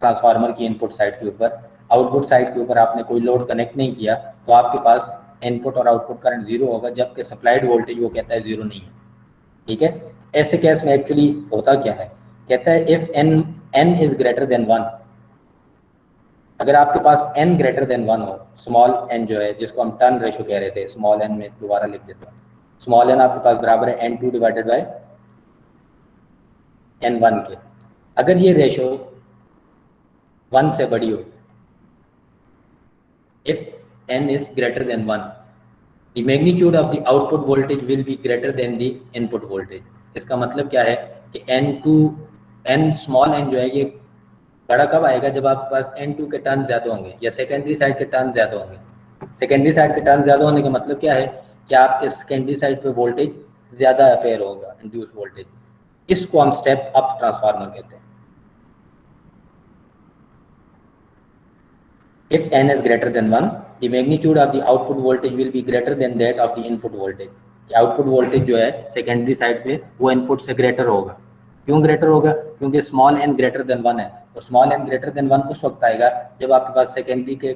ट्रांसफार्मर की इनपुट साइड के ऊपर, आउटपुट साइड के ऊपर आपने कोई लोड कनेक्ट नहीं किया, तो आपके पास इनपुट और आउटपुट करंट जीरो होगा, जबकि सप्लाइड वोल्टेज वो कहता है जीरो नहीं है। ठीक है, ऐसे केस में एक्चुअली होता क्या है, कहता है if n is greater than 1, अगर आपके पास n ग्रेटर देन 1 हो, स्मॉल n जो है जिसको हम टर्न रेशो कह रहे थे, स्मॉल n में दोबारा लिख देता हूँ, स्मॉल n आपके पास बराबर है N2 डिवाइडेड बाय N1 के। अगर ये रेशो 1 से बड़ी हो, if n is greater than 1, the magnitude of the output voltage will be greater than the input voltage। इसका मतलब क्या है कि n स्मॉल n जो है ये बड़ा कब आएगा, जब आपके पास N2 के टर्न ज्यादा होंगे या सेकेंडरी साइड के टर्न ज्यादा होंगे। सेकेंडरी साइड के टर्न ज्यादा होने का मतलब क्या है कि आपके सेकेंडरी साइड पे वोल्टेज ज़्यादा अपेयर होगा, इंड्यूस वोल्टेज। इसको हम स्टेप अप ट्रांसफार्मर कहते हैं। If n is greater than 1, the magnitude of the output voltage will be greater than that of the input voltage. Output voltage जो है secondary side पे वो इनपुट से ग्रेटर होगा। क्यों ग्रेटर होगा? क्योंकि स्मॉल n ग्रेटर देन 1 है। तो स्मॉल n ग्रेटर देन 1 उस वक्त आएगा जब आपके पास सेकेंडरी के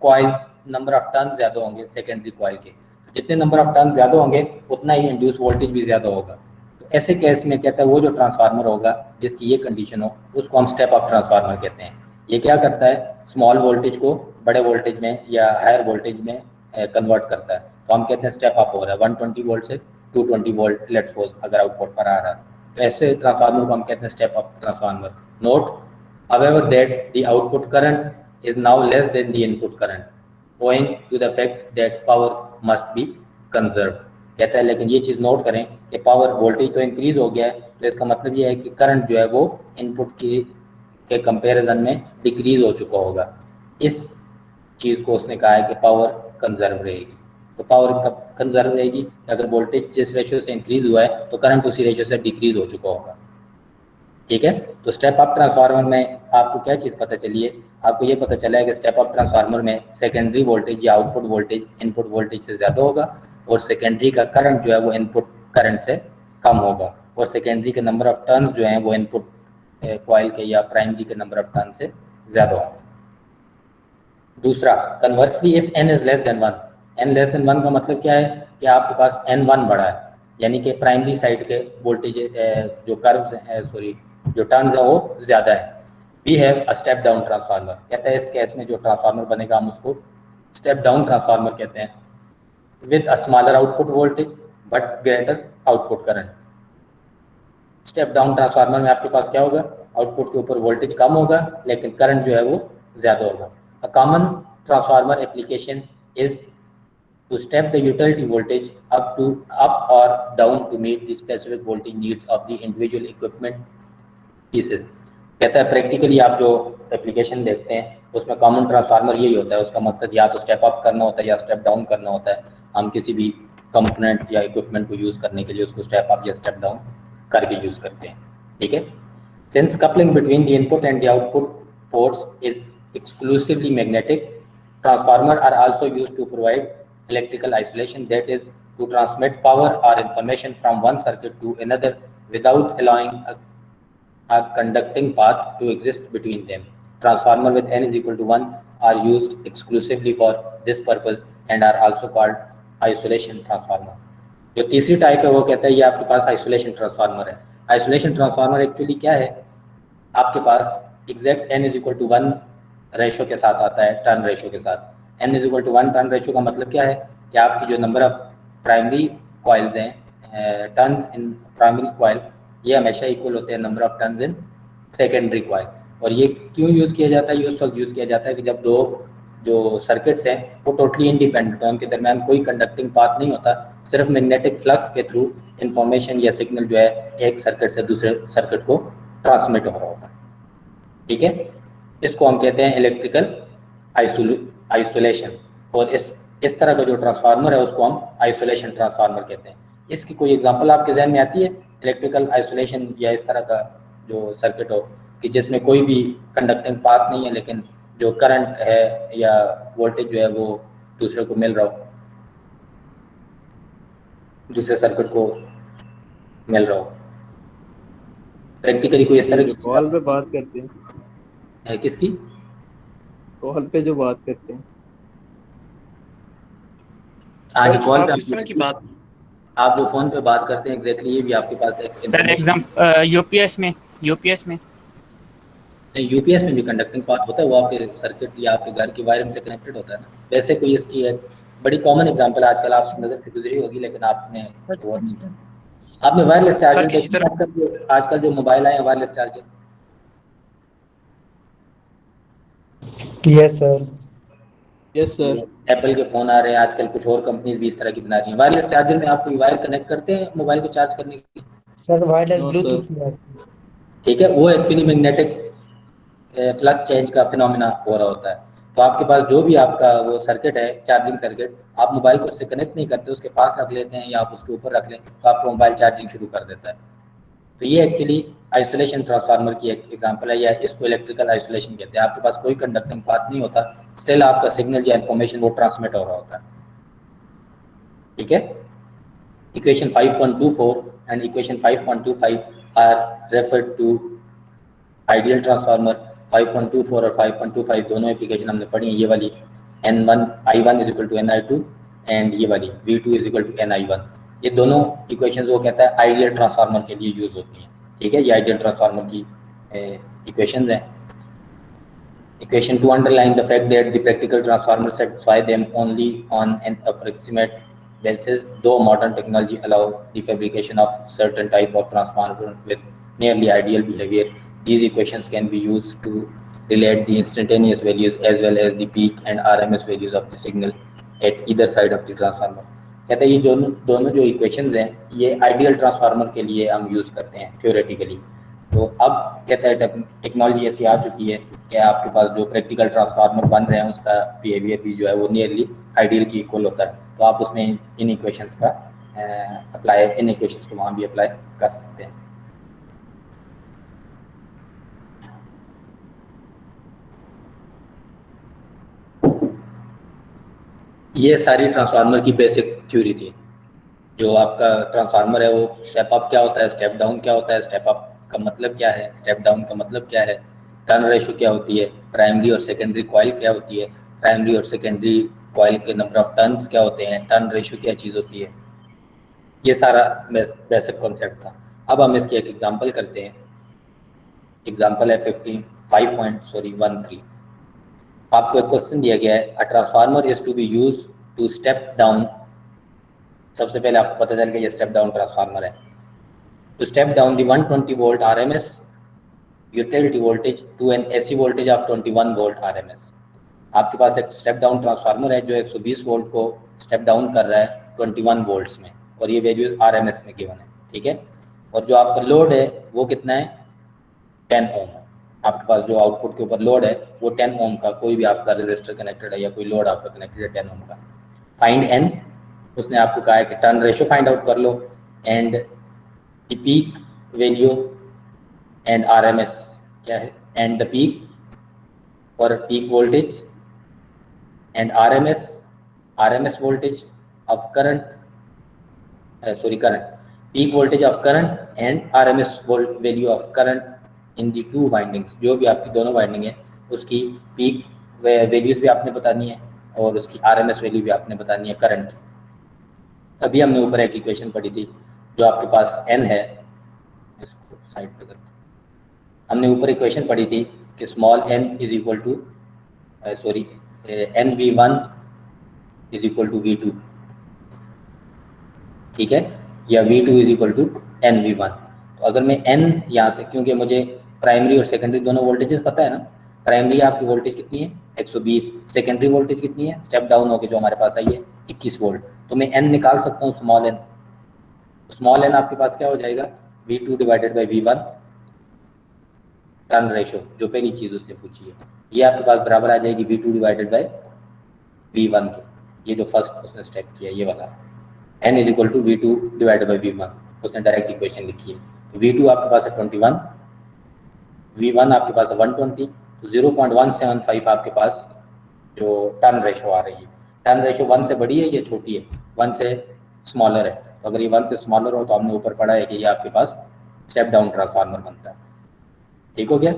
कॉइल नंबर ऑफ टर्न ज़्यादा होंगे सेकेंडरी कॉइल के। तो जितने नंबर ऑफ टर्न ज़्यादा होंगे उतना ही इंड्यूस वोल्टेज भी ज़्यादा होगा। तो ऐसे केस में कहता है वो जो ट्रांसफार्मर होगा जिसकी ये कंडीशन हो उसको हम स्टेप अप ट्रांसफार्मर कहते हैं। ये क्या करता है? स्मॉल वोल्टेज को बड़े वोल्टेज में या हायर वोल्टेज में कन्वर्ट करता है। तो हम कहते हैं स्टेप अप हो रहा है 120 वोल्ट से 220 वोल्ट लेट्स सपोज अगर आउटपुट पर आ रहा है, तो ऐसे ट्रांसफार्मर को हम कहते हैं step up transformer. Note however that the output current is now less than the input current owing to the fact that power must be conserved। कहता है लेकिन ये चीज़ नोट करें कि पावर वोल्टेज तो इंक्रीज हो गया है, तो इसका मतलब ये है कि करंट जो है वो इनपुट के कंपैरिजन में डिक्रीज हो चुका होगा। इस चीज़ को उसने कहा है कि पावर कंजर्व रहेगी। तो पावर कब कंजर्व रहेगी? अगर वोल्टेज जिस रेशियो से इंक्रीज हुआ है तो करंट उसी रेशियो से डिक्रीज हो चुका होगा। ठीक है, तो स्टेप अप ट्रांसफार्मर में आपको क्या चीज़ पता चली है? आपको ये पता चला है कि स्टेप अप ट्रांसफार्मर में सेकेंडरी वोल्टेज या आउटपुट वोल्टेज इनपुट वोल्टेज से ज़्यादा होगा और सेकेंडरी का करंट जो है वो इनपुट करंट से कम होगा और सेकेंडरी के नंबर ऑफ टर्न्स जो हैं वो इनपुट कॉइल के या प्राइमरी के नंबर ऑफ टर्न से ज़्यादा होंगे। दूसरा, conversely if n is less than 1, n less than 1 का मतलब क्या है कि आपके पास n1 बड़ा है, यानी कि प्राइमरी साइड के वोल्टेज जो कर्व्स हैं जो टर्न्स हैं वो ज़्यादा है। We have a step down transformer. कहता है इस केस में जो ट्रांसफार्मर बनेगा हम उसको स्टेप डाउन ट्रांसफार्मर कहते हैं with a smaller output voltage but greater output current. Step down transformer में आपके पास क्या होगा? आउटपुट के ऊपर वोल्टेज कम होगा लेकिन करंट जो है वो ज़्यादा होगा। A common transformer application is to step the utility voltage up or down to meet the specific voltage needs of the individual equipment pieces। कहता है प्रैक्टिकली आप जो एप्लीकेशन देखते हैं उसमें कॉमन ट्रांसफार्मर यही होता है, उसका मकसद या तो स्टेप अप करना होता है या स्टेप डाउन करना होता है। हम किसी भी कंपोनेंट या इक्विपमेंट को यूज़ करने के लिए उसको स्टेप अप या स्टेप डाउन करके यूज़ करते हैं। ठीक है, since coupling between the input and the output ports is exclusively magnetic, transformer are also used to provide electrical isolation, that is to transmit power or information from one circuit to another without allowing a conducting path to exist between them. Transformer with n is equal to 1 are used exclusively for this purpose and are also called isolation transformer। जो तीसरी type है वो कहता है ये आपके पास isolation transformer है। आइसोलेशन ट्रांसफार्मर एक्चुअली क्या है? आपके पास exact n is equal to 1 ratio के साथ आता है, टर्न रेशो के साथ। n is equal to 1 turn ratio का मतलब क्या है कि आपकी जो नंबर ऑफ प्राइमरी कॉइल्स हैं, टर्न्स इन प्राइमरी कॉइल, ये हमेशा इक्वल होते हैं number of turns in secondary coil. और ये क्यों यूज़ किया जाता है? ये उस वक्त यूज़ किया जाता है कि जब दो जो सर्किट्स हैं वो टोटली इंडिपेंडेंट हैं, उनके दरमियान कोई कंडक्टिंग पाथ नहीं होता, सिर्फ मैग्नेटिक फ्लक्स के थ्रू इंफॉर्मेशन या सिग्नल जो है एक सर्किट से दूसरे सर्किट को ट्रांसमिट हो रहा होता है। ठीक है, इसको हम कहते हैं इलेक्ट्रिकल आइसोलेशन। और इस तरह का जो ट्रांसफार्मर है उसको हम आइसोलेशन ट्रांसफार्मर कहते हैं। इसकी कोई एग्जांपल आपके जहन में आती है इलेक्ट्रिकल आइसोलेशन या इस तरह का जो सर्किट हो कि जिसमें कोई भी कंडक्टिंग पाथ नहीं है लेकिन जो करंट है या वोल्टेज जो है वो दूसरे को मिल रहा हो, दूसरे सर्किट को मिल रहा हो? प्रैक्टिकली कोई इस तरह की कॉल पे बात करते हैं, किसकी कॉल पे जो बात करते हैं आगे कॉल पे की बात आप जो फोन पे बात करते हैं एग्जैक्टली ये भी आपके पास एक सर एग्जाम यूपीएस में यूपीएस में भी कंडक्टिंग पाथ होता है, वो आपके सर्किट या आपके घर की वायरिंग से कनेक्टेड होता है ना। वैसे कोई इसकी एक बड़ी कॉमन एग्जांपल आजकल आपकी नज़र से गुजरी होगी लेकिन आपने गौर नहीं किया। आपने वायरलेस चार्जिंग देखी आजकल जो मोबाइल आए हैं wireless charging? Yes sir. Apple के फ़ोन आ रहे हैं आजकल, कुछ और कंपनीज भी इस तरह की बना रही हैं। वायरलेस चार्जर में आप कोई वायर कनेक्ट करते हैं मोबाइल को चार्ज करने के लिए? Sir wireless Bluetooth. ठीक है, वो एक्चुअली मैग्नेटिक फ्लक्स चेंज का फिनोमिना हो रहा होता है। तो आपके पास जो भी आपका वो सर्किट है, चार्जिंग सर्किट, आप मोबाइल को उससे कनेक्ट नहीं करते, उसके पास रख लेते हैं या आप उसके ऊपर रख लें तो आपका मोबाइल चार्जिंग शुरू कर देता है। तो ये एक्चुअली आइसोलेशन ट्रांसफार्मर की एक एग्जांपल है, या इसको इलेक्ट्रिकल आइसोलेशन कहते हैं। आपके पास कोई कंडक्टिंग पाथ नहीं होता, स्टिल आपका सिग्नल या इन्फॉर्मेशन वो ट्रांसमिट हो रहा होता है। ठीक है, equation 5.24 and equation 5.25 are referred to ideal transformer. 5.24 और 5.25 दोनों एप्लीकेशन हमने पढ़ी है, ये वाली N1 I1 is equal to Ni2 and ये वाली V2 is equal to Ni1। ये दोनों इक्वेशंस वो कहता है आइडियल ट्रांसफार्मर के लिए यूज होती हैं। ठीक है, ये आइडियल ट्रांसफार्मर की इक्वेशंस हैं। Equation 2 underline the fact that the practical transformers satisfy them only on an approximate basis, though modern technology allow the fabrication of certain type of transformer with nearly ideal behavior. These equations can be used to relate the instantaneous values as well as the peak and RMS values of the signal at either side of the transformer. कहते हैं ये दोनों जो equations हैं ये ideal transformer के लिए हम यूज़ करते हैं थ्योरेटिकली। तो अब कहता है टेक्नोलॉजी ऐसी आ चुकी है कि आपके पास जो प्रैक्टिकल ट्रांसफार्मर बन रहे हैं उसका बिहेवियर भी जो है वो नियरली आइडियल की इक्वल होता है। तो आप उसमें इन इक्वेशंस का इन इक्वेशंस को वहाँ भी अप्लाई कर सकते हैं। ये सारी ट्रांसफार्मर की बेसिक थ्योरी थी। जो आपका ट्रांसफार्मर है वो स्टेप अप क्या होता है, स्टेप डाउन क्या होता है, स्टेप अप का मतलब क्या है, स्टेप डाउन का मतलब क्या है, टर्न रेशो क्या होती है, प्राइमरी और सेकेंडरी कॉइल क्या होती है, प्राइमरी और सेकेंडरी कॉइल के नंबर ऑफ टर्न्स क्या होते हैं, टर्न रेशो क्या चीज़ होती है, ये सारा बेसिक कॉन्सेप्ट था। अब हम इसकी एक एग्जांपल करते हैं। एग्जांपल है 55.13। आपको एक क्वेश्चन दिया गया है, a transformer is to be use to step down. सबसे पहले आपको पता चल गया ये स्टेप डाउन ट्रांसफार्मर है। To step down the 120 volt RMS utility voltage to an AC voltage of 21 volt RMS। आपके पास एक स्टेप डाउन ट्रांसफार्मर है जो 120 वोल्ट को स्टेप डाउन कर रहा है 21 वोल्ट्स में, और ये वैल्यू RMS में गिवन है। ठीक है, और जो आपका लोड है वो कितना है, 10 ओम है। आपके पास जो आउटपुट के ऊपर लोड है वो 10 ओम का, कोई भी आपका रजिस्टर कनेक्टेड है या कोई लोड आपका कनेक्टेड है 10 ओम का। फाइंड N, उसने आपको कहा है कि टर्न रेशो फाइंड आउट कर लो, and the peak value and RMS क्या है, एंड द पीक और peak voltage and RMS voltage of current, peak voltage of current and RMS value of current in the two windings. जो भी आपकी दोनों winding है उसकी पीक वैल्यूज भी आपने बतानी है और उसकी RMS वैल्यू भी आपने बतानी है करंट की। अभी हमने ऊपर एक इक्वेशन पढ़ी थी जो आपके पास N है, इसको साइड पे करते हैं। हमने ऊपर इक्वेशन पढ़ी थी कि small n is equal to NV1 is equal to V2, ठीक है, या V2 is equal to NV1। तो अगर मैं n यहाँ से, क्योंकि मुझे प्राइमरी और सेकेंडरी दोनों वोल्टेजेस पता है ना, प्राइमरी आपकी वोल्टेज कितनी है 120, सेकेंडरी वोल्टेज कितनी है स्टेप डाउन होकर जो हमारे पास आई है 21 वोल्ट, तो मैं n निकाल सकता हूँ स्मॉल n। स्मॉल n आपके पास क्या हो जाएगा, V2 divided by V1 turn ratio, जो पहली चीज़ उसने पूछी है, ये आपके पास बराबर आ जाएगी V2 डिवाइडेड बाई V1 के, ये जो फर्स्ट उसने स्टेप किया ये वाला, n is equal to V2 divided by V1, उसने डायरेक्ट इक्वेशन लिखी है। तो V2 आपके पास है 21, V1 आपके पास है 120, तो 0.175 आपके पास जो टर्न रेशो आ रही है। टर्न रेशो 1 से बड़ी है, ये छोटी है, 1 से स्मॉलर है। तो अगर ये 1 से स्मॉलर हो तो हमने ऊपर पढ़ा है कि ये आपके पास स्टेप डाउन ट्रांसफार्मर बनता है। ठीक हो गया।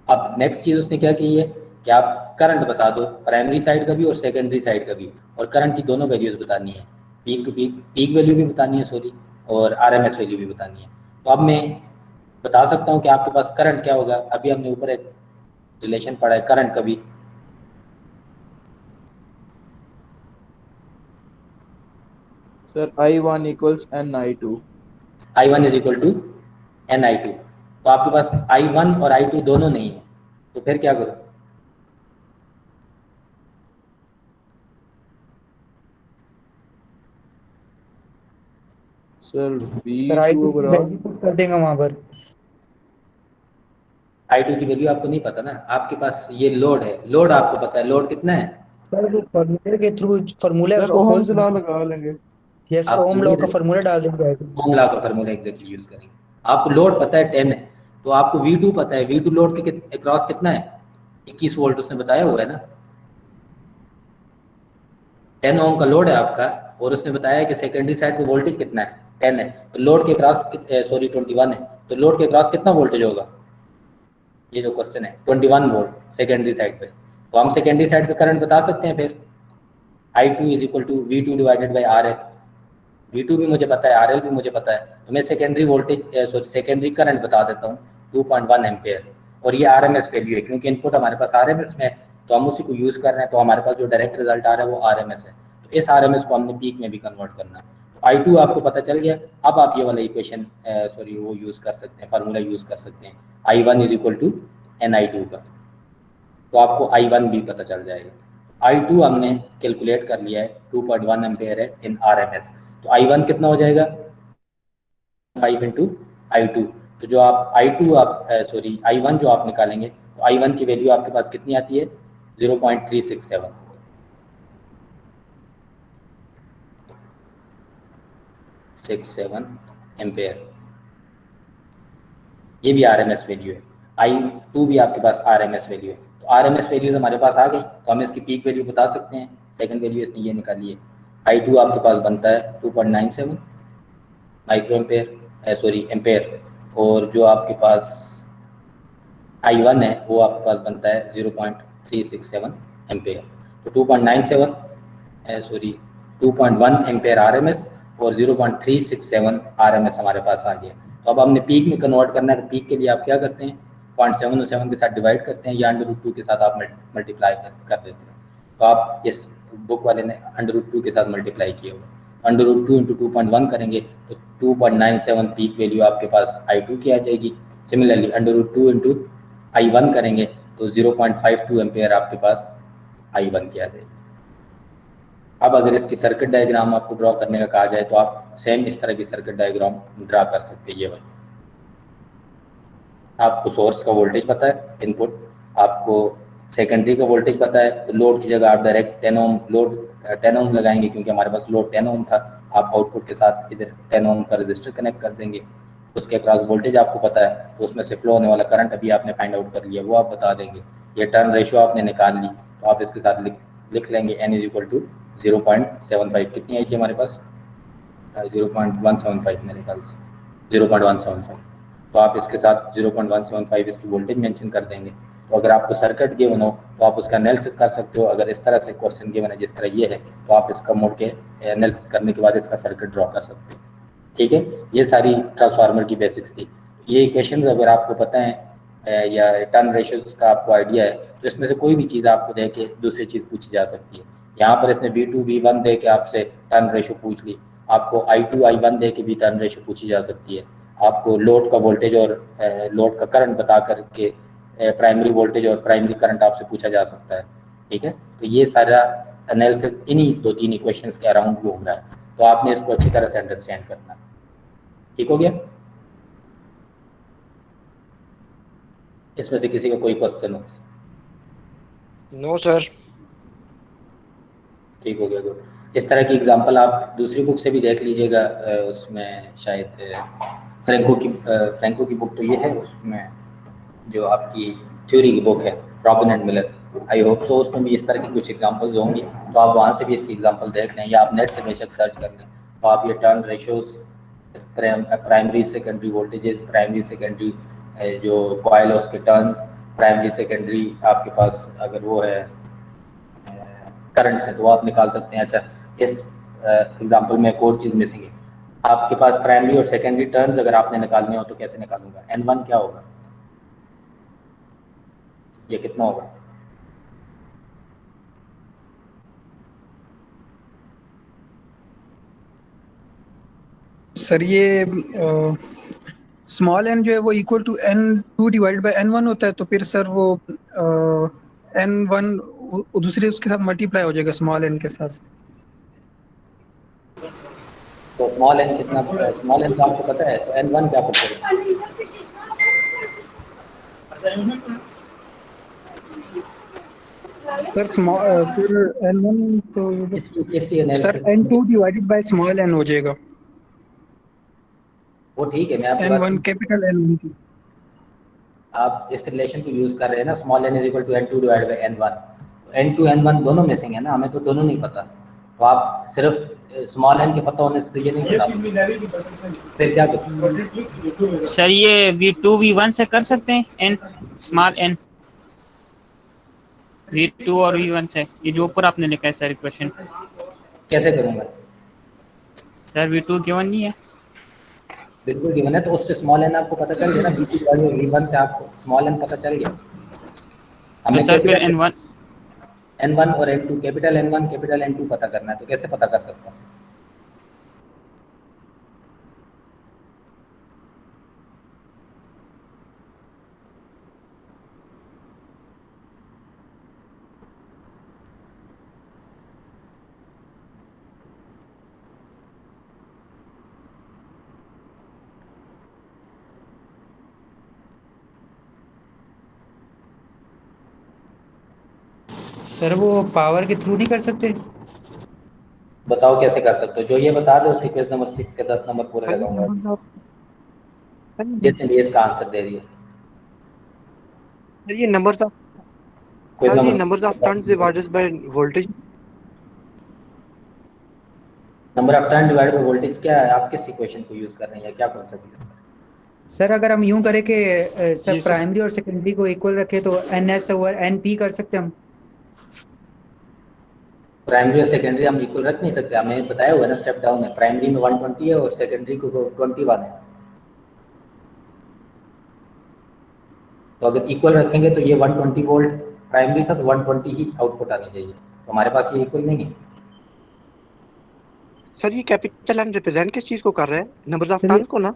अब नेक्स्ट चीज़ उसने क्या की है कि आप करंट बता दो, प्राइमरी साइड का भी और सेकेंडरी साइड का भी, और करंट की दोनों वैल्यूज बतानी है, पीक टू पीक वैल्यू भी बतानी है सॉरी, और RMS वैल्यू भी बतानी है। तो अब मैं बता सकता हूँ कि आपके पास करंट क्या होगा। अभी हमने ऊपर एक रिलेशन पढ़ा है करंट का भी, sir I1 equals NI2। I1 is equal to NI2। तो आपके पास I1 और I2 दोनों नहीं है, तो फिर क्या करो, sir sir I V2 to बराबर कर देंगे वहां पर। I2 की वैल्यू आपको नहीं पता ना, आपके पास ये लोड है, लोड आपको पता है, लोड कितना है? सर वो फॉर्मूले के थ्रू फॉर्मूला है सर उसको खोल ओहम्स लॉ लगा लेंगे। यस आप ओम लॉ का फॉर्मूला डाल देंगे ओम लॉ का फॉर्मूला एग्जैक्टली यूज करेंगे। आपको लोड पता है 10 है, तो आपको V2 पता है, V2 लोड के अक्रॉस कितना है? 21 वोल्ट उसने बताया हुआ है ना। 10 ओम का लोड है आपका, और उसने बताया कि सेकेंडरी साइड पे वोल्टेज कितना है? 10 है, तो लोड के क्रॉस 21 है, तो लोड के क्रॉस कितना वोल्टेज होगा? ये जो क्वेश्चन है 21 वोल्ट सेकेंडरी साइड पे, तो हम सेकेंडरी साइड पे करंट बता सकते हैं फिर I2 is equal to V2 divided by RL। V2 भी मुझे पता है, RL भी मुझे पता है, तो मैं सेकेंडरी वोल्टेज सेकेंडरी करंट बता देता हूँ 2.1 एम्पेयर, और ये RMS वैल्यू है क्योंकि इनपुट हमारे पास RMS में है, तो हम उसी को यूज़ कर रहे हैं, तो हमारे पास जो डायरेक्ट रिजल्ट आ रहा है वो RMS है, तो इस RMS को हमने पीक में भी कन्वर्ट करना है। तो I2 आपको पता चल गया, अब आप ये वाला इक्वेशन वो यूज़ कर सकते हैं, फार्मूला यूज़ कर सकते हैं I1 is equal to NI2 का, तो आपको I1 भी पता चल जाएगा। I2 हमने कैलकुलेट कर लिया है 2.1 एम्पेयर है इन RMS, तो I1 कितना हो जाएगा? 5 इंटू I2, तो जो आप I1 जो आप निकालेंगे, तो I1 की वैल्यू आपके पास कितनी आती है? 0.367 एम्पेयर, ये भी RMS वैल्यू है। I2 भी आपके पास RMS वैल्यू है, तो RMS वैल्यूज हमारे पास आ गई, तो हम इसकी पीक वैल्यू बता सकते हैं। सेकंड वैल्यू इसने ये निकाली है, I2 आपके पास बनता है 2.97 माइक्रो एम्पेयर, और जो आपके पास I1 है वो आपके पास बनता है 0.367 एम्पेयर, तो 2.1 एम्पेयर RMS और 0.367 RMS हमारे पास आ गया। तो अब हमने पीक में कन्वर्ट करना है, तो पीक के लिए आप क्या करते हैं? 0.707 के साथ डिवाइड करते हैं, या √2 के साथ आप मल्टीप्लाई कर देते हैं। तो आप इस बुक वाले ने √2 के साथ मल्टीप्लाई किया हुआ, √2 इंटू 2.1 करेंगे तो 2.97 पीक वैल्यू आपके पास I2 की आ जाएगी। सिमिलरली √2 इंटू I1 करेंगे तो 0.52 एम्पेयर आपके पास I1 की आ जाएगी। अब अगर इसकी सर्किट डायग्राम आपको ड्रॉ करने का कहा जाए, तो आप सेम इस तरह की सर्किट डायग्राम ड्रा कर सकते हैं। ये वाली आपको सोर्स का वोल्टेज पता है, इनपुट, आपको सेकेंडरी का वोल्टेज पता है, तो लोड की जगह आप डायरेक्ट 10 ओम लगाएंगे, क्योंकि हमारे पास लोड 10 ओम था। आप आउटपुट के साथ इधर 10 ओम का रजिस्टर कनेक्ट कर देंगे, उसके अक्रॉस वोल्टेज आपको पता है, तो उसमें से फ्लो होने वाला करंट अभी आपने फाइंड आउट कर लिया, वो आप बता देंगे। ये टर्न रेशियो आपने निकाल ली, तो आप इसके साथ लिख लेंगे n इज इक्वल टू 0.75, कितनी आई थी हमारे पास? 0.175 मेरे ख्याल से 0.175, तो आप इसके साथ 0.175 इसकी वोल्टेज मेंशन कर देंगे। तो अगर आपको सर्किट गिवन हो तो आप उसका एनालिसिस कर सकते हो। अगर इस तरह से क्वेश्चन गिवन है जिस तरह ये है, तो आप इसका मोड़ के एनालिसिस करने के बाद इसका सर्किट ड्रॉ कर सकते हो। ठीक है, ये सारी ट्रांसफार्मर की बेसिक्स थी। ये इक्वेशंस अगर आपको पता है या टर्न रेशियोज का आपको आइडिया है, तो इसमें से कोई भी चीज़ आपको दे के दूसरी चीज़ पूछी जा सकती है। यहाँ पर इसने V2 V1 दे के आपसे टर्न रेशियो पूछ ली, आपको I2 I1 दे के भी टर्न रेशियो पूछी जा सकती है, आपको लोड का वोल्टेज और लोड का करंट बता करके प्राइमरी वोल्टेज और प्राइमरी करंट आपसे पूछा जा सकता है। ठीक है, तो ये सारा एनालिसिस इन्हीं 2-3 इक्वेशंस के अराउंड घूम रहा है, तो आपने इसको अच्छी तरह से अंडरस्टैंड करना है। ठीक हो गया? इसमें से किसी का कोई क्वेश्चन हो? No sir. ठीक हो गया। तो इस तरह की एग्जांपल आप दूसरी बुक से भी देख लीजिएगा, उसमें शायद फ्रैंको की बुक तो ये है, उसमें जो आपकी थ्योरी की बुक है robin and Miller, I hope so उसमें भी इस तरह की कुछ एग्जांपल्स होंगी, तो आप वहाँ से भी इसकी एग्जांपल देख लें, या आप नेट से बेशक सर्च कर लें, तो आप ये turn ratios, primary secondary voltages, primary secondary जो कॉइल है उसके टर्न्स, प्राइमरी सेकेंडरी आपके पास अगर वो है करंट से, तो आप निकाल सकते हैं। अच्छा, इस एग्जांपल में एक और चीज़ मिसिंग है, आपके पास प्राइमरी और सेकेंडरी टर्न्स अगर आपने निकालने हो तो कैसे निकालूंगा? N1 क्या होगा? ये कितना होगा? सर ये स्मॉल n जो है वो equal to n2 divided by n1 होता है, तो फिर सर वो n1 दूसरे उसके साथ मल्टीप्लाई हो जाएगा स्मॉल n के साथ। तो स्मॉल n कितना? स्मॉल n तो आपको पता है, तो N1 क्या पता है? सर सर n1 तो किसी sir analysis n2 divided by small n हो जाएगा। वो ठीक है, मैं आपकी बात n1 कैपिटल n1 की। आप इस रिलेशन को यूज कर रहे हैं ना, small n is equal to n2 divide by n1। n2 n1 दोनों मिसिंग है ना, हमें तो दोनों नहीं पता। तो आप सिर्फ स्मॉल n के पता होने से तो ये नहीं पता, फिर क्या करें? सर ये V2 V1 से कर सकते हैं n स्मॉल n V2 और V1 से, ये जो ऊपर आपने लिखा है सर इक्वेशन। कैसे करूँगा? सर V2 गिवन नहीं है। बिल्कुल गिवन है, तो उससे स्मॉल n आपको पता चल गया ना, v2 डिवाइड बाय v1 से आपको स्मॉल n पता चल गया। तो हमें सर फिर कैपिटल n1 n1 और n2, capital n1 capital n2 पता करना है, तो कैसे पता कर सकता हूँ? सर वो पावर के थ्रू नहीं कर सकते? बताओ कैसे कर सकते हो? जो ये बता दो उसके क्वेश्चन नंबर 6 के 10 नंबर पूरे लगाऊंगा। जिसने इसका आंसर दे दिया। सर ये नंबर्स ऑफ क्वेश्चन सर ये number numbers of turns divided by voltage. Number of turn divide by voltage क्या है? आप किस इक्वेशन को यूज कर रहे हैं, क्या कॉन्सेप्ट है? सर अगर हम यूं करें कि जी सर सर। प्राइमरी और सेकेंडरी को इक्वल रखे तो NS ओवर NP कर सकते हम। प्राइमरी और सेकेंडरी हम इक्वल रख नहीं सकते, हमें बताया हुआ है ना, स्टेप डाउन है। प्राइमरी में 120 है और सेकेंडरी को 21 है। तो अगर इक्वल रखेंगे तो ये 120 वोल्ट प्राइमरी था, तो 120 ही आउटपुट आनी चाहिए। तो हमारे पास ये इक्वल नहीं है। सर ये कैपिटल एन रिप्रेजेंट किस चीज को कर रहा है? नंबर्स ऑफ सर टर्न्स को ना।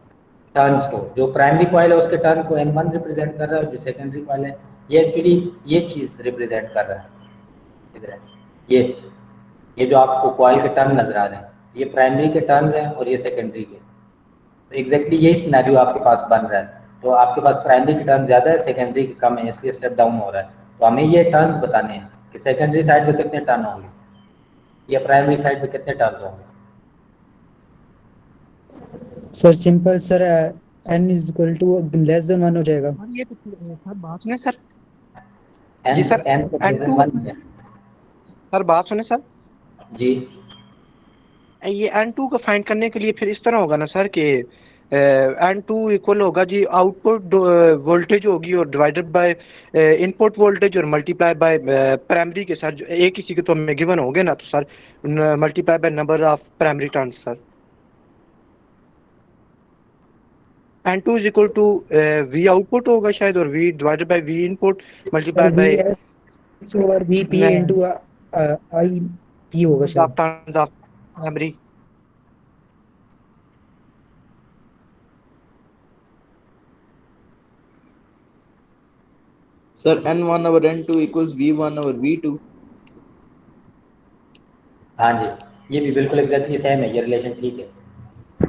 टर्न्स को, जो प्राइमरी कॉइल है उसके टर्न को n1 रिप्रेजेंट कर रहा है, और जो सेकेंडरी कॉइल है ये एक्चुअली ये चीज रिप्रेजेंट कर रहा है। इधर है ये जो आपको कॉइल के टर्न नजर आ रहे हैं, ये प्राइमरी के टर्न्स हैं और ये सेकेंडरी के। तो एग्जैक्टली यही सिनेरियो आपके पास बन रहा है। तो आपके पास प्राइमरी के टर्न ज़्यादा है, सेकेंडरी के कम है, इसलिए स्टेप डाउन हो रहा है। तो हमें ये टर्न्स बताने हैं कि सेकेंडरी साइड पे कितने टर्न होंगे या प्राइमरी साइड पे कितने टर्न्स होंगे। Sir simple sir n is equal to less than 1 हो जाएगा। सर ये तो सर बात सुने सर। n जी सर, n तो N2 1 है सर बात सुने सर। जी। ये N2 को फाइंड करने के लिए फिर इस तरह होगा ना सर कि N2 इक्वल होगा जी आउटपुट वोल्टेज होगी और डिवाइडेड बाय इनपुट वोल्टेज और मल्टीप्लाई बाय प्राइमरी के साथ जो एक किसी के तो हमें गिवन हो गए ना, तो sir multiply by number of primary turns sir. N2 is equal to V output होगा शायद, और V divided by V input multiply sir by VS over VP into IP होगा ऑफ शायद। Turns of primary. Sir n1 over n2 equals v1 over v2। हाँ जी, ये भी बिल्कुल exactly same है, ये रिलेशन ठीक है।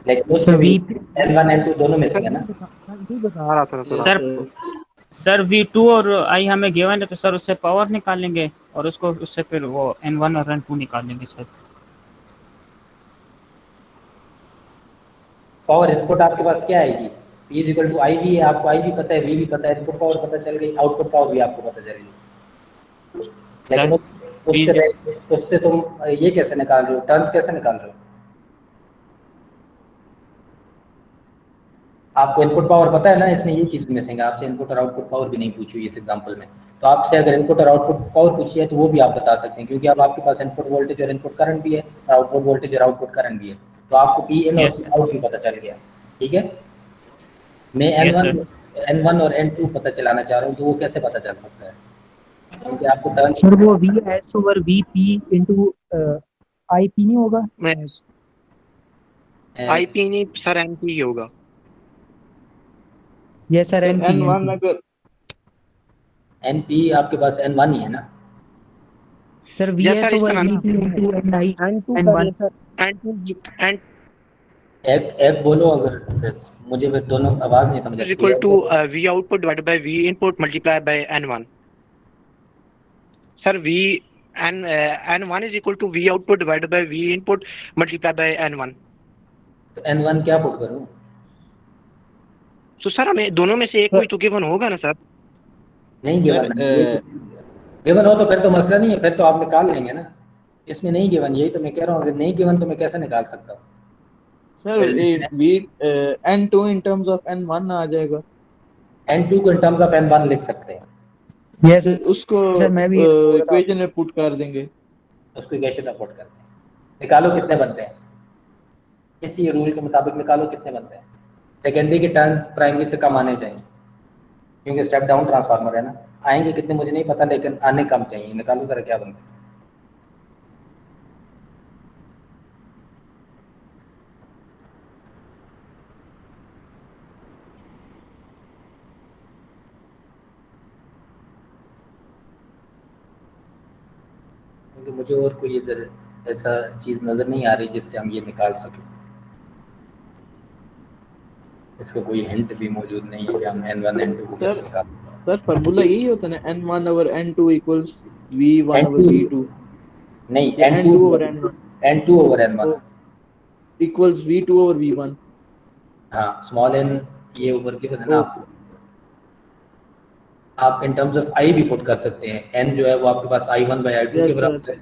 लेकिन सर उसमें भी V n1 n2 दोनों में से है ना। बता रहा था सर सर V2 और I हमें गिवन है, तो सर उससे पावर निकालेंगे और उसको उससे फिर वो N1 और N2 निकालेंगे सर। पावर इनपुट आपके पास क्या आएगी? P इज इक्वल टू आई भी है, आपको आई भी पता है, V भी पता है, इनपुट पावर पता चल गई, आउटपुट पावर भी आपको पता चल गई। लेकिन उससे तुम ये कैसे निकाल रहे हो, टर्न्स कैसे निकाल रहे हो? आपको इनपुट पावर पता है ना, इसमें ये चीज मिसिंग है। आपसे इनपुट और आउटपुट पावर भी नहीं पूछी हुई इस एग्जांपल में। तो आपसे अगर इनपुट और आउटपुट पावर पूछी है तो वो भी आप बता सकते हैं, क्योंकि अब आपके पास इनपुट वोल्टेज और इनपुट करंट भी है, और आउटपुट वोल्टेज और आउटपुट करंट भी है। तो आपको पी इन और पी आउट भी पता चल गया। ठीक है, मैं N1 और N2 पता चलाना चाह रहा हूँ, तो वो कैसे पता चल सकता है? क्योंकि आपको टर्न सर वो VS over VP into IP नहीं होगा? IP नहीं सर, NP होगा। यस सर n1 अगर NP आपके पास N1 ही है ना। Sir VS over VP into NI N2 N1। Sir N2 एक बोलो, अगर मुझे फिर दोनों आवाज नहीं समझ is आती equal है। to V output divided by V input multiplied by N1. Sir, N1 is equal to V output divided by V input multiplied by N1. तो N1 क्या पुट करूं? तो सर हमें दोनों में से एक कोई तो गिवन होगा ना सर? नहीं सर गिवन है, गिवन हो तो फिर तो मसला नहीं है, फिर तो आप निकाल लेंगे ना। इसमें नहीं गिवन, यही तो मैं कह रहा हूँ, अगर नहीं गिवन तो मैं कैसे निकाल सकता हूँ? Sir we N2 in terms of N1 आ जाएगा। N2 को इन टर्म्स ऑफ N1 लिख सकते हैं, यस उसको सर, मैं भी बोल रहा था। इक्वेशन में पुट कर देंगे। उसको इक्वेशन में पुट करते हैं। निकालो कितने बनते हैं, इसी रूल के मुताबिक निकालो कितने बनते हैं। सेकेंडरी के टर्न्स प्राइमरी से कम आने चाहिए, क्योंकि स्टेप डाउन ट्रांसफार्मर है ना। आएंगे कितने मुझे नहीं पता, लेकिन आने कम चाहिए। निकालो जरा क्या बनते हैं। क्योंकि मुझे और कोई इधर ऐसा चीज़ नज़र नहीं आ रही जिससे हम ये निकाल सकें। इसका कोई हिंट भी मौजूद नहीं है कि हम N1 N2 को कैसे निकाल सकते सर फार्मूला यही होता है ना, N1 over N2 equals V1 over N2 V2 नहीं, या N2 N2 over N1 N2 over N1 equals V2 over V1। हाँ, स्मॉल n ये ऊपर की है ना। आप इन टर्म्स ऑफ I भी पुट कर सकते हैं। n जो है वो आपके पास I1 by I2 Yes, के बराबर है,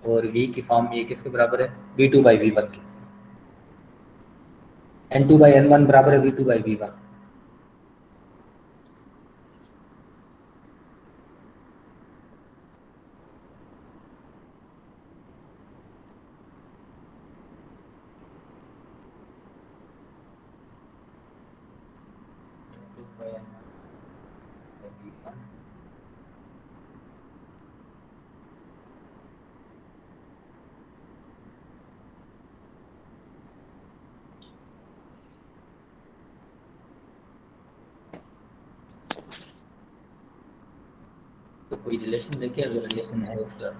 और V की फॉर्म में ये किसके बराबर है? V2 by V1 के। N2 by N1 बराबर है V2 by V1। तो कोई रिलेशन देखिए, अगर रिलेशन है उसका।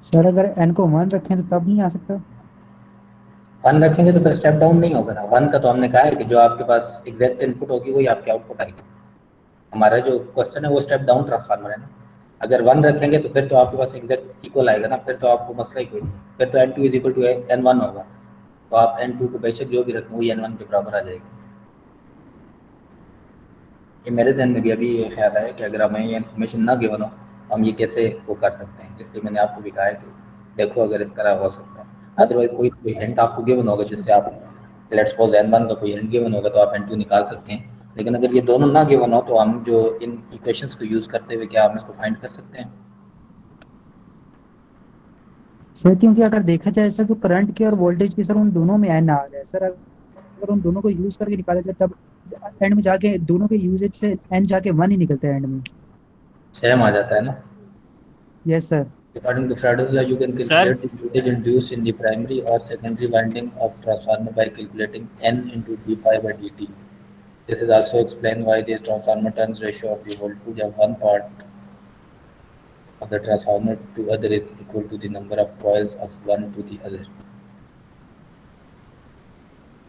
सर अगर n को 1 रखें तो तब नहीं आ सकता? 1 रखेंगे तो फिर स्टेप डाउन नहीं होगा ना। 1 का तो हमने कहा है कि जो आपके पास एग्जैक्ट इनपुट होगी वही आपके आउटपुट आएगी। हमारा जो क्वेश्चन है वो स्टेप डाउन ट्रांसफार्मर है ना। अगर 1 रखेंगे तो फिर तो आपके पास एग्जैक्ट इक्वल आएगा ना, फिर तो आपको मसला ही कोई नहीं। फिर तो N2 is equal to N1 होगा, तो आप N2 को बेशक जो भी रखें वही N1 के बराबर आ जाएगा। ये मेरे जहन में भी अभी ये ख्याल है कि अगर हमें ये इन्फॉर्मेशन ना गिवन हो हम ये कैसे वो कर सकते हैं। इसलिए मैंने आपको भी कहा है कि देखो अगर इस तरह हो सकता है। अदरवाइज कोई हिंट आपको गिवन होगा जिससे आप, लेट्स सपोज N1 का कोई हिंट गिवन होगा तो आप N2 निकाल सकते हैं। लेकिन अगर ये दोनों ना गिवन हो तो हम जो इन इक्वेशंस को यूज़ करते हुए क्या हम इसको फाइंड कर सकते हैं? सर क्योंकि अगर देखा जाए सर, जो करंट की और वोल्टेज की सर उन दोनों में n आ रहा है सर। अगर उन दोनों को यूज करके निकाले जाए तब एंड में जाके दोनों के यूजेज से n जाके 1 ही निकलता है एंड में। सेम आ जाता है ना। Yes sir. According to Faraday's law, you can Sir. calculate the voltage induced in the primary or secondary winding of transformer by calculating N into d∅ by dt. This is also explained why the transformer turns ratio of the voltage of one part of the transformer to other is equal to the number of coils of one to the other.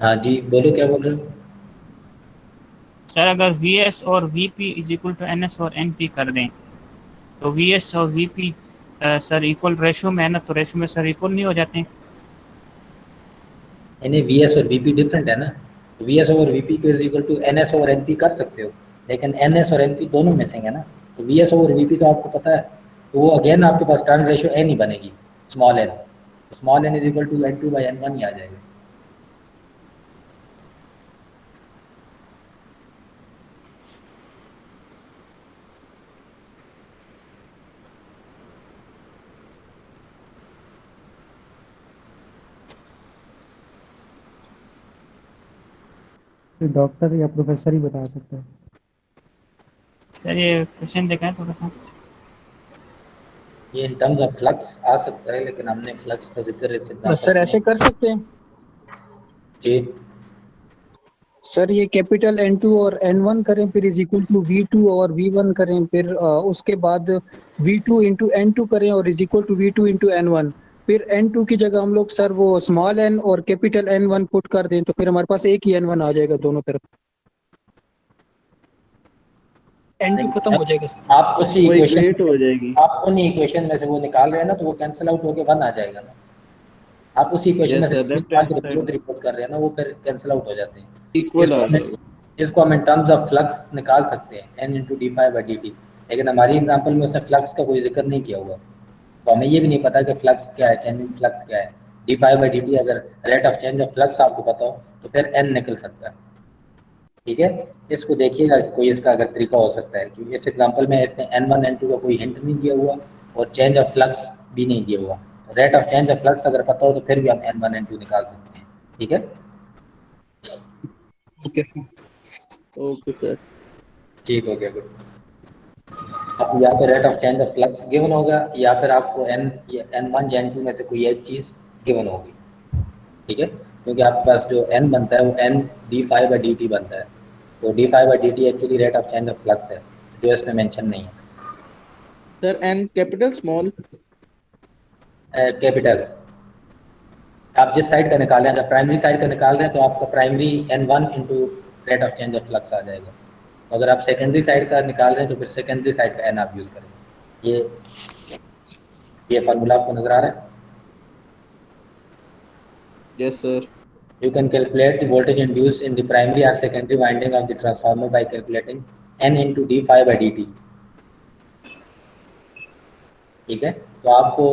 हाँ जी, बोलो क्या बोल रहे हो? Sir अगर Vs और Vp is equal to Ns और Np कर दें तो Vs और Vp सर इक्वल रेशो में है ना, तो रेशो में सर इक्वल नहीं हो जाते हैं। यानी वीएस और वीपी डिफरेंट है ना, तो वीएस ओवर वीपी को is equal to NS over NP कर सकते हो, लेकिन एनएस और एनपी दोनों मिसिंग है ना, तो वीएस ओवर वीपी तो आपको पता है, तो वो अगेन आपके पास टर्न रेशियो एन ही बनेगी, स्मॉल एन, तो small n is equal to n two by n one ही आ जाएगा। तो डॉक्टर या प्रोफेसर ही बता सकते हैं। सर ये क्वेश्चन देखा है थोड़ा सा। ये इन टर्म्स ऑफ फ्लक्स आ सकता है, लेकिन हमने फ्लक्स का जिक्र इस एग्जांपल सर ऐसे कर सकते हैं जी। सर, ये कैपिटल N2 और N1 करें, फिर इज इक्वल टू V2 और V1 करें, फिर उसके बाद V2 इंटू N2 करें और is equal to V2 into N1, फिर N2 की जगह हम लोग सर वो स्मॉल n और कैपिटल N1 पुट कर दें, तो फिर हमारे पास एक ही N1 आ जाएगा दोनों तरफ, N2 खत्म हो जाएगा सर। आप उसी वो इक्वेशन इक्वेट हो जाएगी। आप उन्हीं इक्वेशन में से वो निकाल रहे हैं ना, तो वो कैंसिल आउट होके वन आ जाएगा ना, आप उसी इक्वेशन में यस से sir, left hand side report कर रहे हैं ना, वो फिर कैंसिल आउट हो जाते हैं। इक्वल आ इसको जाएगा। इसको हम इन टर्म्स ऑफ फ्लक्स निकाल सकते हैं n into D five by D T, लेकिन हमारी एग्जाम्पल में उसने फ्लक्स का कोई जिक्र नहीं किया हुआ, तो हमें ये भी नहीं पता कि फ्लक्स क्या है, चेंज इन फ्लक्स क्या है। D five by D t अगर rate of change of flux आपको पता हो तो फिर n निकल सकता है, ठीक है। इसको देखिएगा कि कोई इसका अगर तरीका हो सकता है, क्योंकि इस एग्जाम्पल में इसने n1 n2 का कोई हिंट नहीं दिया हुआ और चेंज ऑफ फ्लक्स भी नहीं दिया हुआ, rate of change of flux अगर पता हो तो फिर भी हम n1 n2 निकाल सकते हैं, ठीक है। Okay sir. Okay sir. ठीक हो गया, गुड। अब या तो rate of change of flux given होगा, या फिर आपको n1 या n2 में से कोई एक चीज़ गिवन होगी, ठीक है, क्योंकि आपके पास जो n बनता है वो n D five by D T बनता है, तो D five by D T actually rate of change of flux है, जो इसमें मेंशन नहीं है। Sir N capital small capital आप जिस साइड का निकाल रहे हैं, अगर प्राइमरी साइड का निकाल रहे हैं तो आपका primary n1 into rate of change of flux आ जाएगा, अगर आप सेकेंडरी साइड का निकाल रहे हैं तो फिर सेकेंडरी साइड का n आप यूज़ करेंगे। ये फार्मूला आपको नजर आ रहा है? Yes sir. You can calculate the voltage induced in the primary or secondary winding of the transformer by calculating n into d phi by dt, ठीक है। तो आपको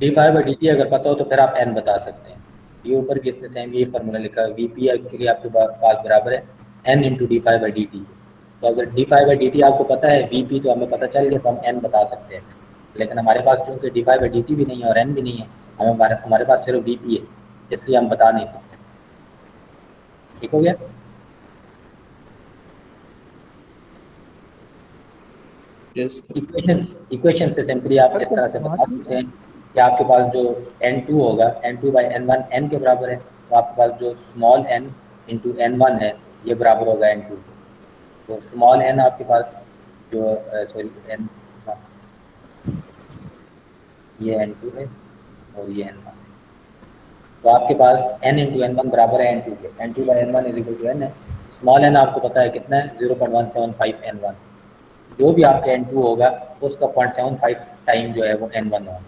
d phi by dt अगर पता हो तो फिर आप n बता सकते हैं। ये ऊपर भी इसने सेम ये फार्मूला लिखा है, Vp एक्चुअली आपके पास बराबर है n into d phi by dt, तो अगर d phi by dt आपको पता है, Vp तो हमें पता चल गया, तो हम n बता सकते हैं, लेकिन हमारे पास क्योंकि d phi by dt भी नहीं है और n भी नहीं है, हमारे पास सिर्फ Vp है, इसलिए हम बता नहीं सकते, ठीक हो गया। यस इक्वेशन से सिंपली आप इस तरह से बता सकते हैं कि आपके पास जो n2 होगा n2 बाई n1 n के बराबर है, तो आपके पास जो स्मॉल n इंटू n1 है ये बराबर होगा n2, तो स्मॉल n आपके पास जो सॉरी n ये n2 है और ये n1, तो आपके पास n इंटू n1 बराबर है n2 के, n2 by n1 is equal to n है, स्मॉल n आपको पता है कितना है 0.175 n1, जो भी आपके n2 होगा उसका 0.75 टाइम जो है वो n1 होगा,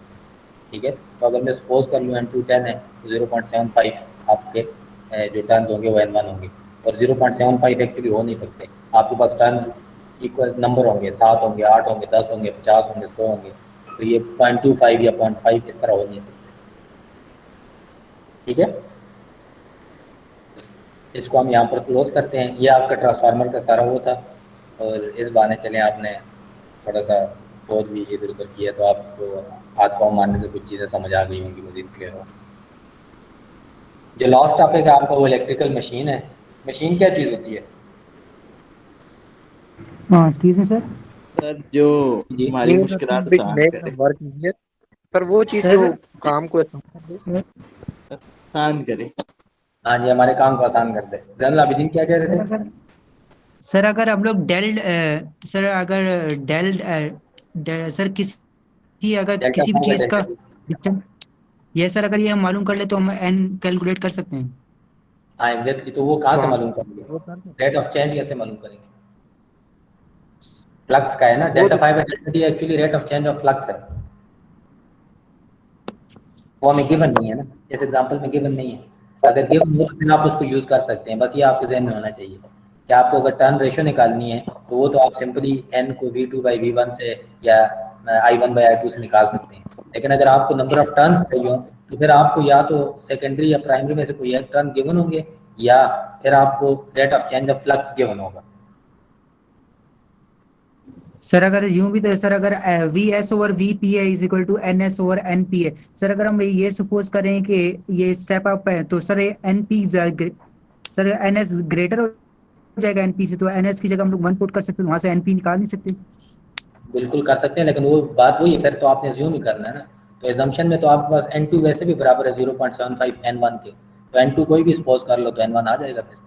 ठीक है। तो अगर मैं सपोज कर लूँ n2 10 है तो 0.75 आपके जो टर्न होंगे वो n1 होंगे, और 0.75 एक्चुअली हो नहीं सकते, आपके पास टर्न इक्वल नंबर होंगे, 7 होंगे, 8 होंगे, 10 होंगे, 50 होंगे, 100 होंगे, तो ये 0.25 या 0.5 इस तरह हो नहीं सकते, ठीक है। इसको हम यहाँ पर क्लोज करते हैं। ये आपका ट्रांसफार्मर का सारा वो था, और इस बहाने चलें आपने थोड़ा सा खोज भी इधर उधर किया तो आपको हाथ पाँव मारने से कुछ चीज़ें समझ आ गई होंगी, मजीद क्लियर हो। जो लास्ट टॉपिक है आपका वो इलेक्ट्रिकल मशीन है। मशीन क्या चीज़ होती है? हाँ एक्सक्यूज मी सर। सर जो हमारी मुश्किलात आसान करे, वर्क पर वो चीज सर- जो काम को आसान करे। हाँ जी, हमारे काम को आसान कर दे। जनरल आबिदीन क्या कह रहे थे? सर अगर हम लोग सर अगर सर किसी अगर डेल्टा किसी भी फंक्शन चीज का डेल्टा ये सर अगर ये हम मालूम कर ले तो हम एन कैलकुलेट कर सकते हैं। हाँ एग्जैक्टली, तो वो कहाँ से मालूम करेंगे? रेट ऑफ चेंज कैसे मालूम करेंगे? फ्लक्स का है ना, delta five delta T actually rate of change of flux है। वो हमें गिवन नहीं है ना, इस एग्जांपल में गिवन नहीं है। अगर गिवन हो तो फिर आप उसको यूज़ कर सकते हैं, बस ये आपके जहन में होना चाहिए कि आपको अगर टर्न रेशो निकालनी है तो वो तो आप सिंपली n को v2/v1 से या i1/i2 से निकाल सकते हैं। लेकिन अगर आपको नंबर ऑफ टर्न्स चाहिए तो फिर आपको या तो सेकेंडरी या प्राइमरी में से कोई एक टर्न गिवन होंगे या फिर आपको rate of change of flux given होगा। सर अगर यूं भी तो सर अगर vs over vpa is equal to ns over npa, sir अगर हम ये सपोज करें कि ये स्टेप अप है तो sir np sir ns greater हो जाएगा np से, तो ns की जगह हम लोग 1 पुट कर सकते हैं, वहां से np निकाल नहीं सकते? बिल्कुल कर सकते हैं, लेकिन वो बात वही है, फिर तो आपने एज्यूम ही करना है ना। तो एजम्पशन में तो आपके पास n2 वैसे भी बराबर है 0.75 n1 के, तो n2 कोई भी सपोज कर लो तो n1 आ जाएगा फिर।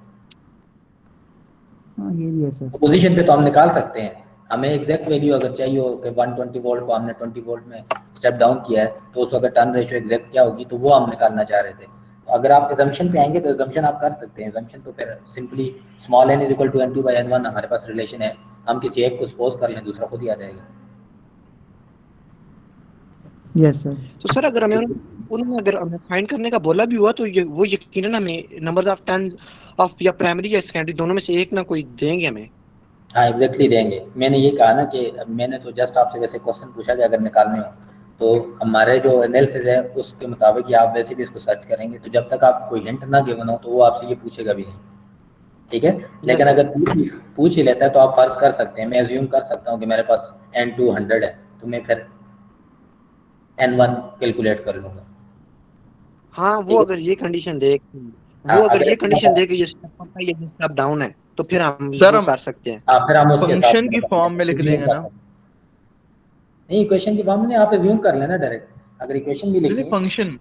हाँ ये भी है सर। पोजीशन पे तो हम निकाल सकते हैं। हमें एग्जैक्ट वैल्यू अगर चाहिए हो कि 120 वोल्ट को हमने 20 वोल्ट में स्टेप डाउन किया है तो उस वक्त टर्न रेशियो एग्जैक्ट क्या होगी, तो वो हम निकालना चाह रहे थे। तो अगर आप एजम्पशन पे आएंगे तो एजम्पशन आप कर सकते हैं। एजम्पशन तो फिर simply small n is equal to n2/n1 हमारे पास रिलेशन है, हम किसी एक को सपोज कर लें, दूसरा खुद ही आ जाएगा। Yes sir. तो सर अगर हमें उन्होंने अगर हमें फाइंड करने का बोला भी हुआ तो वो यकीनन हमें नंबर ऑफ टर्न ऑफ या प्राइमरी या सेकेंडरी दोनों में से एक ना कोई देंगे हमें। हाँ एग्जैक्टली देंगे। मैंने ये कहा ना कि मैंने तो जस्ट आपसे वैसे क्वेश्चन पूछा कि अगर निकालने हो तो हमारे जो एनालिसिस है उसके मुताबिक ही आप वैसे भी इसको सर्च करेंगे, तो जब तक आप कोई हिंट ना गिवन हो तो वो आपसे ये पूछेगा भी नहीं, ठीक है। लेकिन अगर पूछ ही लेता है तो आप फर्ज कर सकते हैं, मैं एज्यूम कर सकता हूँ कि मेरे पास n2 100 है तो मैं फिर n1 कैलकुलेट कर लूँगा। हाँ वो अगर ये कंडीशन दे कि ये स्टेप अप है ये स्टेप डाउन है तो फिर हम सर कर सकते हैं। फिर हम उसके फंक्शन की फॉर्म में लिख देंगे ना? नहीं इक्वेशन की फॉर्म में आप एज्यूम कर लेना डायरेक्ट, अगर इक्वेशन भी लिखेंगे फंक्शन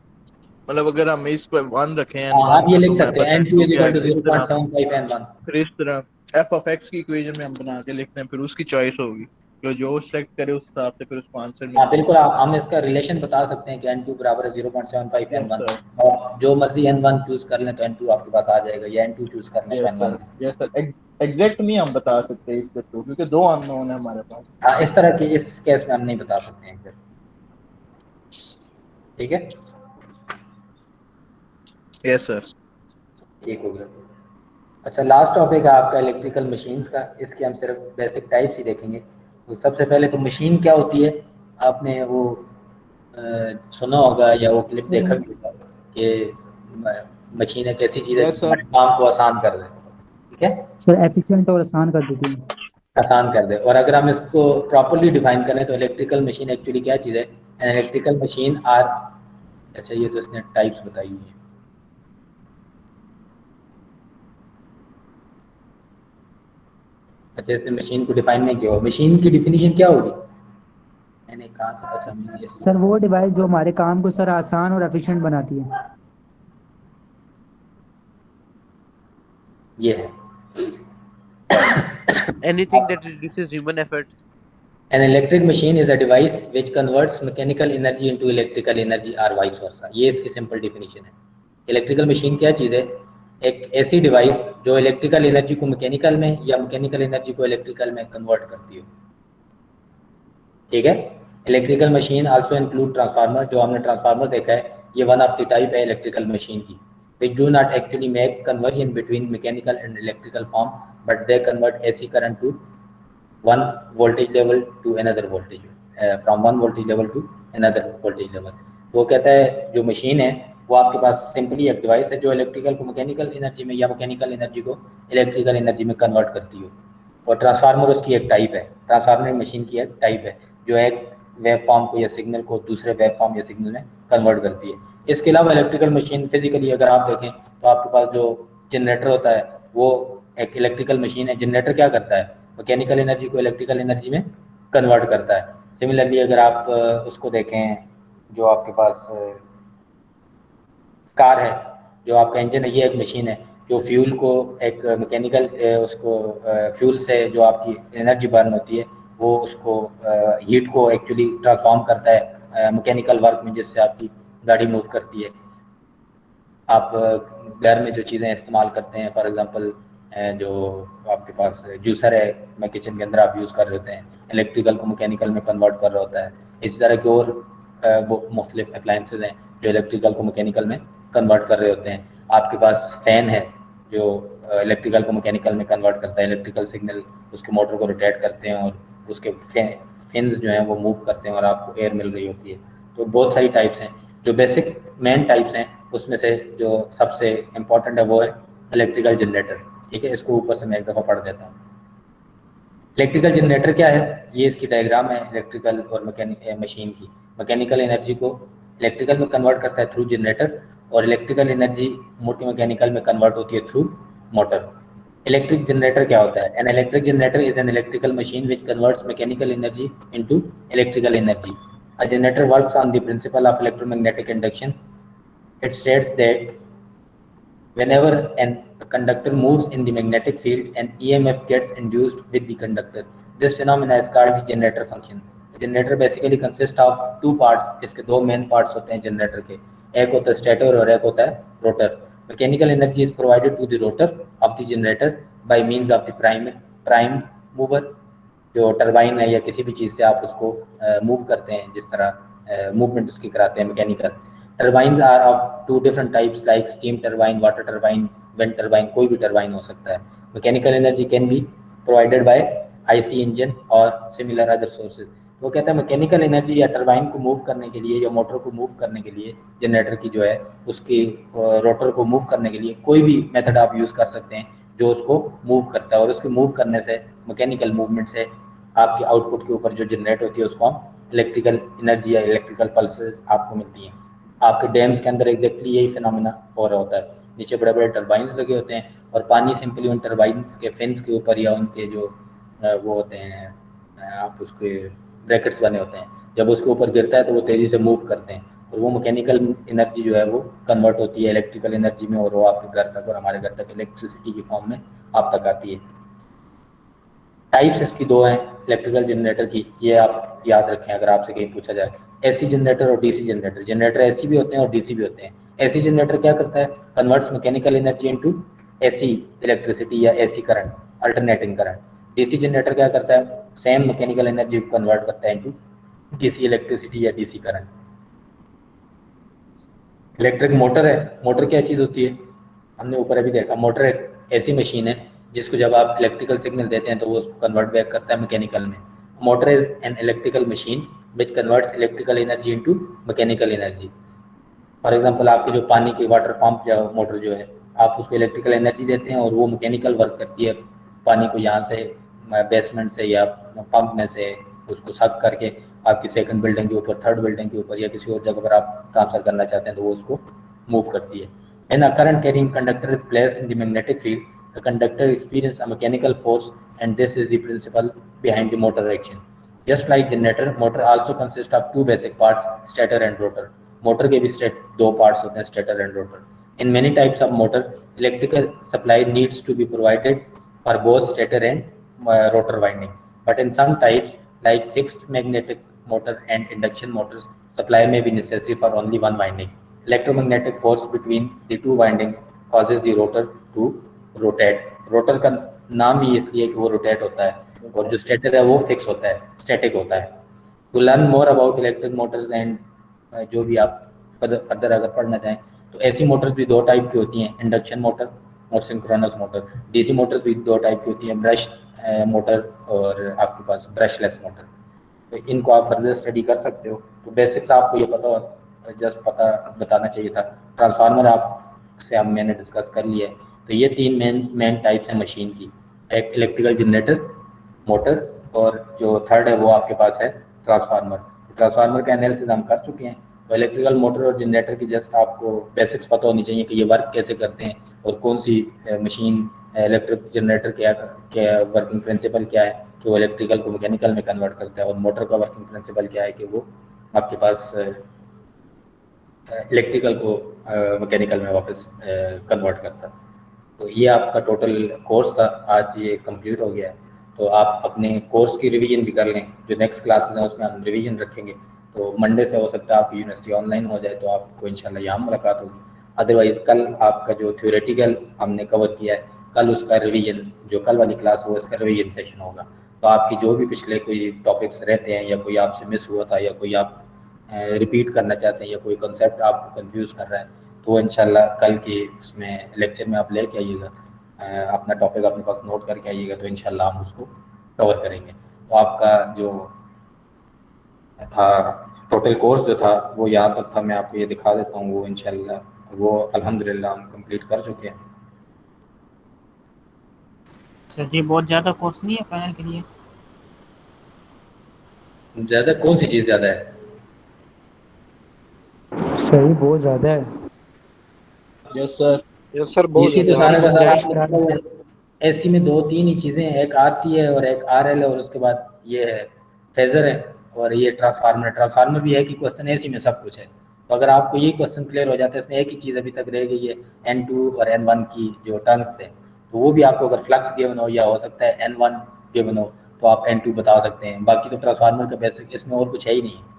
मतलब अगर हम इसको 1 रखें आप ये लिख सकते हैं n2 = 0.75 n1, फिर इस तरह f of x की इक्वेशन में हम बना के लिखते हैं, फिर उसकी चॉइस होगी तो जो सेलेक्ट करे उस हिसाब से फिर उसको आंसर हाँ मिलेगा। बिल्कुल हम इसका रिलेशन बता सकते हैं कि n2 बराबर है 0.75 n1, और जो मर्जी n1 चूज कर लें तो n2 आपके पास आ जाएगा, या n2 चूज कर लें तो n1। यस सर, एग्जैक्ट नहीं हम बता सकते इसके थ्रू क्योंकि दो अननोन है हमारे पास। हाँ इस तरह के इस केस में हम नहीं बता सकते हैं फिर, ठीक है। Yes sir. ठीक हो गया। अच्छा लास्ट टॉपिक है आपका इलेक्ट्रिकल मशीन्स का, इसके हम सिर्फ बेसिक टाइप्स ही देखेंगे। तो सबसे पहले तो मशीन क्या होती है, आपने वो सुना होगा या वो क्लिप देखा भी होगा कि मशीन एक ऐसी चीज़ है Yes, जो हमारे काम को आसान कर दे, ठीक है, सर एफिशिएंट और आसान कर देती है। आसान कर दे। और अगर हम इसको प्रॉपर्ली डिफाइन करें तो इलेक्ट्रिकल मशीन एक्चुअली क्या चीज़ है, एन इलेक्ट्रिकल मशीन आर, अच्छा ये तो इसने टाइप्स बताई हुई है, अच्छा इसने मशीन को डिफाइन नहीं किया। मशीन की डिफिनीशन क्या होगी, मैंने कहा से अच्छा मैंने सर वो डिवाइस जो हमारे काम को सर आसान और एफिशिएंट बनाती है। ये है Anything that reduces human effort. An electric machine is a device which converts mechanical energy into electrical energy or vice versa। ये इसकी सिंपल डिफिनीशन है। इलेक्ट्रिकल मशीन क्या चीज़ है, एक ऐसी डिवाइस जो इलेक्ट्रिकल एनर्जी को मैकेनिकल में या मैकेनिकल एनर्जी को इलेक्ट्रिकल में कन्वर्ट करती हो, ठीक है। Electrical machine also include transformer, जो हमने ट्रांसफार्मर देखा है ये वन ऑफ द टाइप है इलेक्ट्रिकल मशीन की, which do not actually make conversion between mechanical and electrical form, but they convert AC current to one voltage level to another voltage, from one voltage level to another voltage level। वो कहता है जो machine है वो आपके पास simply एक device है जो इलेक्ट्रिकल को मैकेनिकल एनर्जी में या मैकेनिकल एनर्जी को इलेक्ट्रिकल एनर्जी में कन्वर्ट करती हो। और ट्रांसफार्मर उसकी एक टाइप है, ट्रांसफार्मर मशीन की एक टाइप है जो एक वेव फॉर्म को या सिग्नल को दूसरे वेव फॉर्म या सिग्नल में कन्वर्ट करती है। इसके अलावा इलेक्ट्रिकल मशीन फिजिकली अगर आप देखें तो आपके पास जो जनरेटर होता है वो एक इलेक्ट्रिकल मशीन है। जनरेटर क्या करता है, मैकेनिकल एनर्जी को इलेक्ट्रिकल एनर्जी में कन्वर्ट करता है। सिमिलरली अगर आप उसको देखें, जो आपके पास कार है, जो आपका इंजन है, ये एक मशीन है जो फ्यूल को एक मैकेनिकल उसको फ्यूल से जो आपकी एनर्जी बर्न होती है वो उसको हीट को एक्चुअली ट्रांसफॉर्म करता है मैकेनिकल वर्क में, जिससे आपकी गाड़ी मूव करती है। आप घर में जो चीज़ें इस्तेमाल करते हैं, फॉर एग्जांपल जो आपके पास जूसर है मैं किचन के अंदर आप यूज़ कर रहे होते हैं, इलेक्ट्रिकल को मैकेनिकल में कन्वर्ट कर रहा होता है। इसी तरह के और वो मुख्तलिफ अप्लाइंसेज हैं जो इलेक्ट्रिकल को मैकेनिकल में कन्वर्ट कर रहे होते हैं। आपके पास फैन है जो इलेक्ट्रिकल को मैकेनिकल में कन्वर्ट करता है, इलेक्ट्रिकल सिग्नल उसके मोटर को रोटेट करते हैं और उसके फिन्स जो हैं वो मूव करते हैं और आपको एयर मिल रही होती है। तो बहुत सारी टाइप्स हैं। जो बेसिक मेन टाइप्स हैं उसमें से जो सबसे इम्पोर्टेंट है वो है इलेक्ट्रिकल जनरेटर। ठीक है, इसको ऊपर से मैं एक दफ़ा पढ़ देता हूँ। इलेक्ट्रिकल जनरेटर क्या है, ये इसकी डायग्राम है इलेक्ट्रिकल और मशीन की। मैकेनिकल एनर्जी को इलेक्ट्रिकल में कन्वर्ट करता है थ्रू जनरेटर, और इलेक्ट्रिकल एनर्जी मोटर मैकेनिकल में कन्वर्ट होती है थ्रू मोटर। इलेक्ट्रिक जनरेटर क्या होता है? An electric generator is an electrical machine which converts mechanical energy into electrical energy. A generator works on the principle of electromagnetic induction. It states that whenever a conductor moves in the magnetic field, an EMF gets induced with the conductor. This phenomena is called the generator function. The generator basically consists of two parts. इसके दो main parts होते हैं generator के, एक होता है stator और एक होता है rotor. Mechanical energy is provided to the rotor of the generator by means of the prime mover, जो टरबाइन है या किसी भी चीज़ से आप उसको मूव करते हैं, जिस तरह मूवमेंट उसकी कराते हैं mechanical. Turbines are of two different types like steam turbine, water turbine, wind turbine, कोई भी टरबाइन हो सकता है। Mechanical energy can be provided by IC engine or similar other sources। वो कहता है मैकेनिकल एनर्जी या टरबाइन को मूव करने के लिए या मोटर को मूव करने के लिए, जनरेटर की जो है उसकी रोटर को मूव करने के लिए कोई भी मेथड आप यूज़ कर सकते हैं जो उसको मूव करता है, और उसके मूव करने से मैकेनिकल मूवमेंट से आपके आउटपुट के ऊपर जो जनरेट होती है उसको हम इलेक्ट्रिकल एनर्जी या इलेक्ट्रिकल पल्सेस आपको मिलती हैं। आपके डैम्स के अंदर एग्जैक्टली यही फिनोमेना हो रहा होता है। नीचे बड़े बड़े टरबाइंस लगे होते हैं और पानी सिंपली उन टरबाइंस के फिन्स के ऊपर या उनके जो वो होते हैं, आप उसके ब्रैकेट्स बने होते हैं, जब उसके ऊपर गिरता है तो वो तेज़ी से मूव करते हैं और वो मैकेनिकल एनर्जी जो है वो कन्वर्ट होती है इलेक्ट्रिकल एनर्जी में, और वो आपके घर तक और हमारे घर तक इलेक्ट्रिसिटी की फॉर्म में आप तक आती है। टाइप्स इसकी दो हैं इलेक्ट्रिकल जनरेटर की, ये आप याद रखें अगर आपसे कहीं पूछा जाए। एसी जनरेटर और डीसी जनरेटर। जनरेटर एसी भी होते हैं और डीसी भी होते हैं। एसी जनरेटर क्या करता है? Converts mechanical energy into AC electricity या AC current, alternating current. DC generator क्या करता है? सेम मैकेनिकल एनर्जी को कन्वर्ट करता है इनटू डीसी इलेक्ट्रिसिटी या डीसी करंट। इलेक्ट्रिक मोटर है। मोटर क्या चीज़ होती है? हमने ऊपर अभी देखा, मोटर एक ऐसी मशीन है जिसको जब आप इलेक्ट्रिकल सिग्नल देते हैं तो वो उसको कन्वर्ट बैक करता है मैकेनिकल में। Motor is an electrical machine which converts electrical energy into mechanical energy। For example आपके जो पानी के वाटर पंप या मोटर जो है, आप उसको इलेक्ट्रिकल एनर्जी देते हैं और वो मैकेनिकल वर्क करती है, पानी को यहाँ से बेसमेंट से या पंप में से उसको सक करके आपकी सेकंड बिल्डिंग के ऊपर, थर्ड बिल्डिंग के ऊपर या किसी और जगह पर आप ट्रांसफर करना चाहते हैं तो वो उसको मूव करती है। When a current carrying conductor is placed in the magnetic field, the conductor experiences a mechanical force, and this is the principle behind the motor action। Just like generator, motor also consists of two basic parts, stator and rotor। Motor के भी दो parts होते हैं, stator and rotor. In many types of motor, electrical supply needs to be provided for both stator and rotor winding, but in some types like fixed magnetic motor and induction motors, supply may be necessary for only one winding। Electromagnetic force between the two windings causes the rotor to rotate। Rotor का नाम ही इसलिए कि वो rotate होता है, और जो stator है वो फिक्स होता है, स्टैटिक होता है। To learn more about electric motors and जो भी आप फर्दर अगर पढ़ना चाहें तो ऐसी मोटर्स भी दो टाइप की होती हैं, इंडक्शन मोटर और सिंक्रोनस मोटर। डीसी मोटर्स भी दो टाइप की होती हैं, ब्रश मोटर और आपके पास ब्रशलेस मोटर। तो इनको आप फर्दर स्टडी कर सकते हो। तो बेसिक्स आपको ये पता, जस्ट पता बताना चाहिए था। ट्रांसफार्मर आपसे अब मैंने डिस्कस कर लिया है। तो ये तीन मेन टाइप्स हैं मशीन की, एक इलेक्ट्रिकल जनरेटर, मोटर, और जो थर्ड है वो आपके पास है ट्रांसफार्मर। ट्रांसफार्मर का एनालिसिस हम कर चुके हैं। तो इलेक्ट्रिकल मोटर और जनरेटर की जस्ट आपको बेसिक्स पता होनी चाहिए कि ये वर्क कैसे करते हैं और कौन सी मशीन इलेक्ट्रिक जनरेटर क्या वर्किंग प्रिंसिपल क्या है जो इलेक्ट्रिकल को मैकेनिकल में कन्वर्ट करता है, और मोटर का वर्किंग प्रिंसिपल क्या है कि वो आपके पास इलेक्ट्रिकल को मैकेनिकल में वापस कन्वर्ट करता है। तो ये आपका टोटल कोर्स था, आज ये कंप्लीट हो गया है। तो आप अपने कोर्स की रिवीजन भी कर लें, जो नेक्स्ट क्लासेस हैं उसमें हम रिवीजन रखेंगे। तो मंडे से हो सकता है आपकी यूनिवर्सिटी ऑनलाइन हो जाए तो आपको इंशाल्लाह यहाँ मुलाकात होगी। अदरवाइज़ कल आपका जो थ्योरेटिकल हमने कवर किया है, कल उसका रिवीजन, जो कल वाली क्लास हो उसका रिवीजन सेशन होगा। तो आपकी जो भी पिछले कोई टॉपिक्स रहते हैं या कोई आपसे मिस हुआ था या कोई आप रिपीट करना चाहते हैं या कोई कॉन्सेप्ट आपको कंफ्यूज कर रहा है, तो इंशाल्लाह कल के इसमें लेक्चर में आप लेके आइएगा, अपना टॉपिक अपने पास नोट करके आइएगा, तो इंशाल्लाह हम उसको कवर करेंगे। तो आपका जो था टोटल कोर्स जो था वो यहाँ तक था, मैं आपको ये दिखा देता हूँ, वो इंशाल्लाह वो अल्हम्दुलिल्लाह हम कंप्लीट कर चुके हैं। सर जी बहुत ज़्यादा कोर्स नहीं है फाइनल के लिए? ज़्यादा कौन सी चीज़ ज़्यादा है? सही बहुत ज्यादा है। Yes sir. यस सर बहुत इसी तो ज़्यादा सारे गुंजाइश करा दीजिए। ऐसी में 2-3 ही चीज़ें हैं, एक आरसी है और एक आरएल है, और उसके बाद ये है फेजर है, और ये ट्रांसफार्मर भी है कि क्वेश्चन ऐसी में सब कुछ है। तो अगर आपको ये क्वेश्चन क्लियर हो जाता है, इसमें एक ही चीज़ अभी तक रह गई है N2 और N1 की जो टर्म्स थे, तो वो भी आपको अगर फ्लक्स गिवन हो या हो सकता है N1 गिवन हो तो आप N2 बता सकते हैं। बाकी तो ट्रांसफार्मर का बेसिक इसमें और कुछ है ही नहीं है।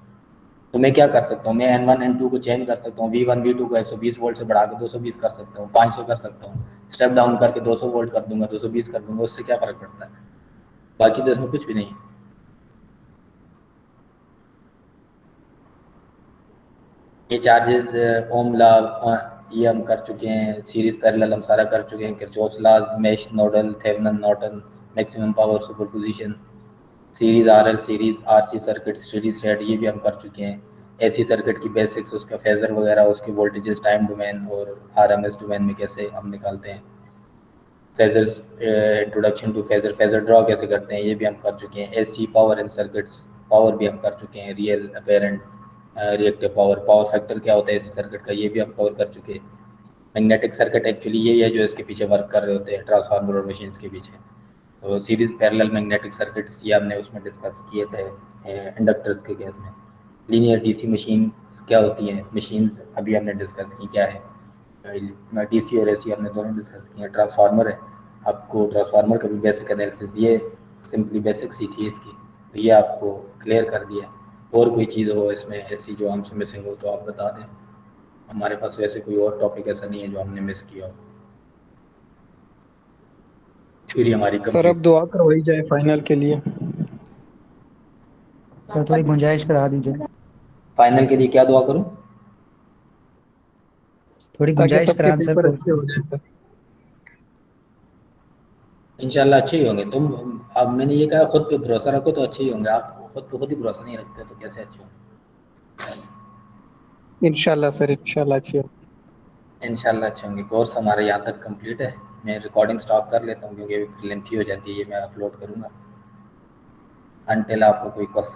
तो मैं क्या कर सकता हूँ, मैं N1 N2 को चेंज कर सकता हूँ, V1 V2 को 120 वोल्ट से बढ़ा के 220 कर सकता हूँ, 500 कर सकता हूँ, स्टेप डाउन करके 200 वोल्ट कर दूंगा, 220 कर दूंगा, उससे क्या फ़र्क पड़ता है? बाकी तो इसमें कुछ भी नहीं है। ये चार्जेस ओम लॉ ये हम कर चुके हैं, सीरीज पैरेलल हम सारा कर चुके हैं, Kirchhoff laws, mesh, nodal, Thevenin, Norton, maximum power, superposition, series RL, series RC circuit, steady state ये भी हम कर चुके हैं। एसी सर्किट की बेसिक्स, उसका फेजर वगैरह, उसके वोल्टेजेस टाइम डोमेन और आरएमएस डोमेन में कैसे हम निकालते हैं, phasors, introduction to phasor, phasor draw कैसे करते हैं ये भी हम कर चुके हैं। AC power and circuits, power भी हम कर चुके हैं, real apparent reactive power, power factor क्या होता है एसी सर्किट का ये भी हम कवर कर चुके हैं। मैग्नेटिक सर्किट एक्चुअली यही है जो इसके पीछे वर्क कर रहे होते हैं ट्रांसफार्मर और मशीन्स के पीछे। तो सीरीज पैरेलल मैग्नेटिक सर्किट्स ये हमने उसमें डिस्कस किए थे इंडक्टर्स के केस में। लीनियर डीसी मशीन क्या होती हैं, मशीन अभी हमने डिस्कस की क्या है, डीसी और एसी हमने दोनों डिस्कस किए। ट्रांसफार्मर है, आपको ट्रांसफार्मर का भी बेसिक एनालिसिस, ये सिंपली बेसिक सी थी इसकी, तो ये आपको क्लियर कर दिया। और कोई चीज़ हो इसमें ऐसी जो हमसे मिसिंग हो तो आप बता दें, हमारे पास वैसे कोई और टॉपिक ऐसा नहीं है जो हमने मिस किया हो। थ्योरी हमारी सर अब दुआ करवाई जाए फाइनल के लिए। सर थोड़ी गुंजाइश करा दीजिए, फाइनल के लिए क्या दुआ करूं? थोड़ी ताकि गुंजाइश सबके करा दे पेपर सर। अच्छे हो जाए सर। इंशाल्लाह अच्छे ही होंगे। तुम अब मैंने ये कहा खुद पे भरोसा रखो तो अच्छे ही होंगे, आप खुद पे खुद ही भरोसा नहीं रखते तो कैसे अच्छे होंगे? इंशाल्लाह सर, इंशाल्लाह अच्छे हो। इंशाल्लाह अच्छे होंगे। कोर्स हमारा यहाँ तक कंप्लीट है। मैं रिकॉर्डिंग स्टॉप कर लेता हूँ क्योंकि लेंथी हो जाती है, ये मैं अपलोड करूँगा। अनटिल आपको कोई क्वेश्चन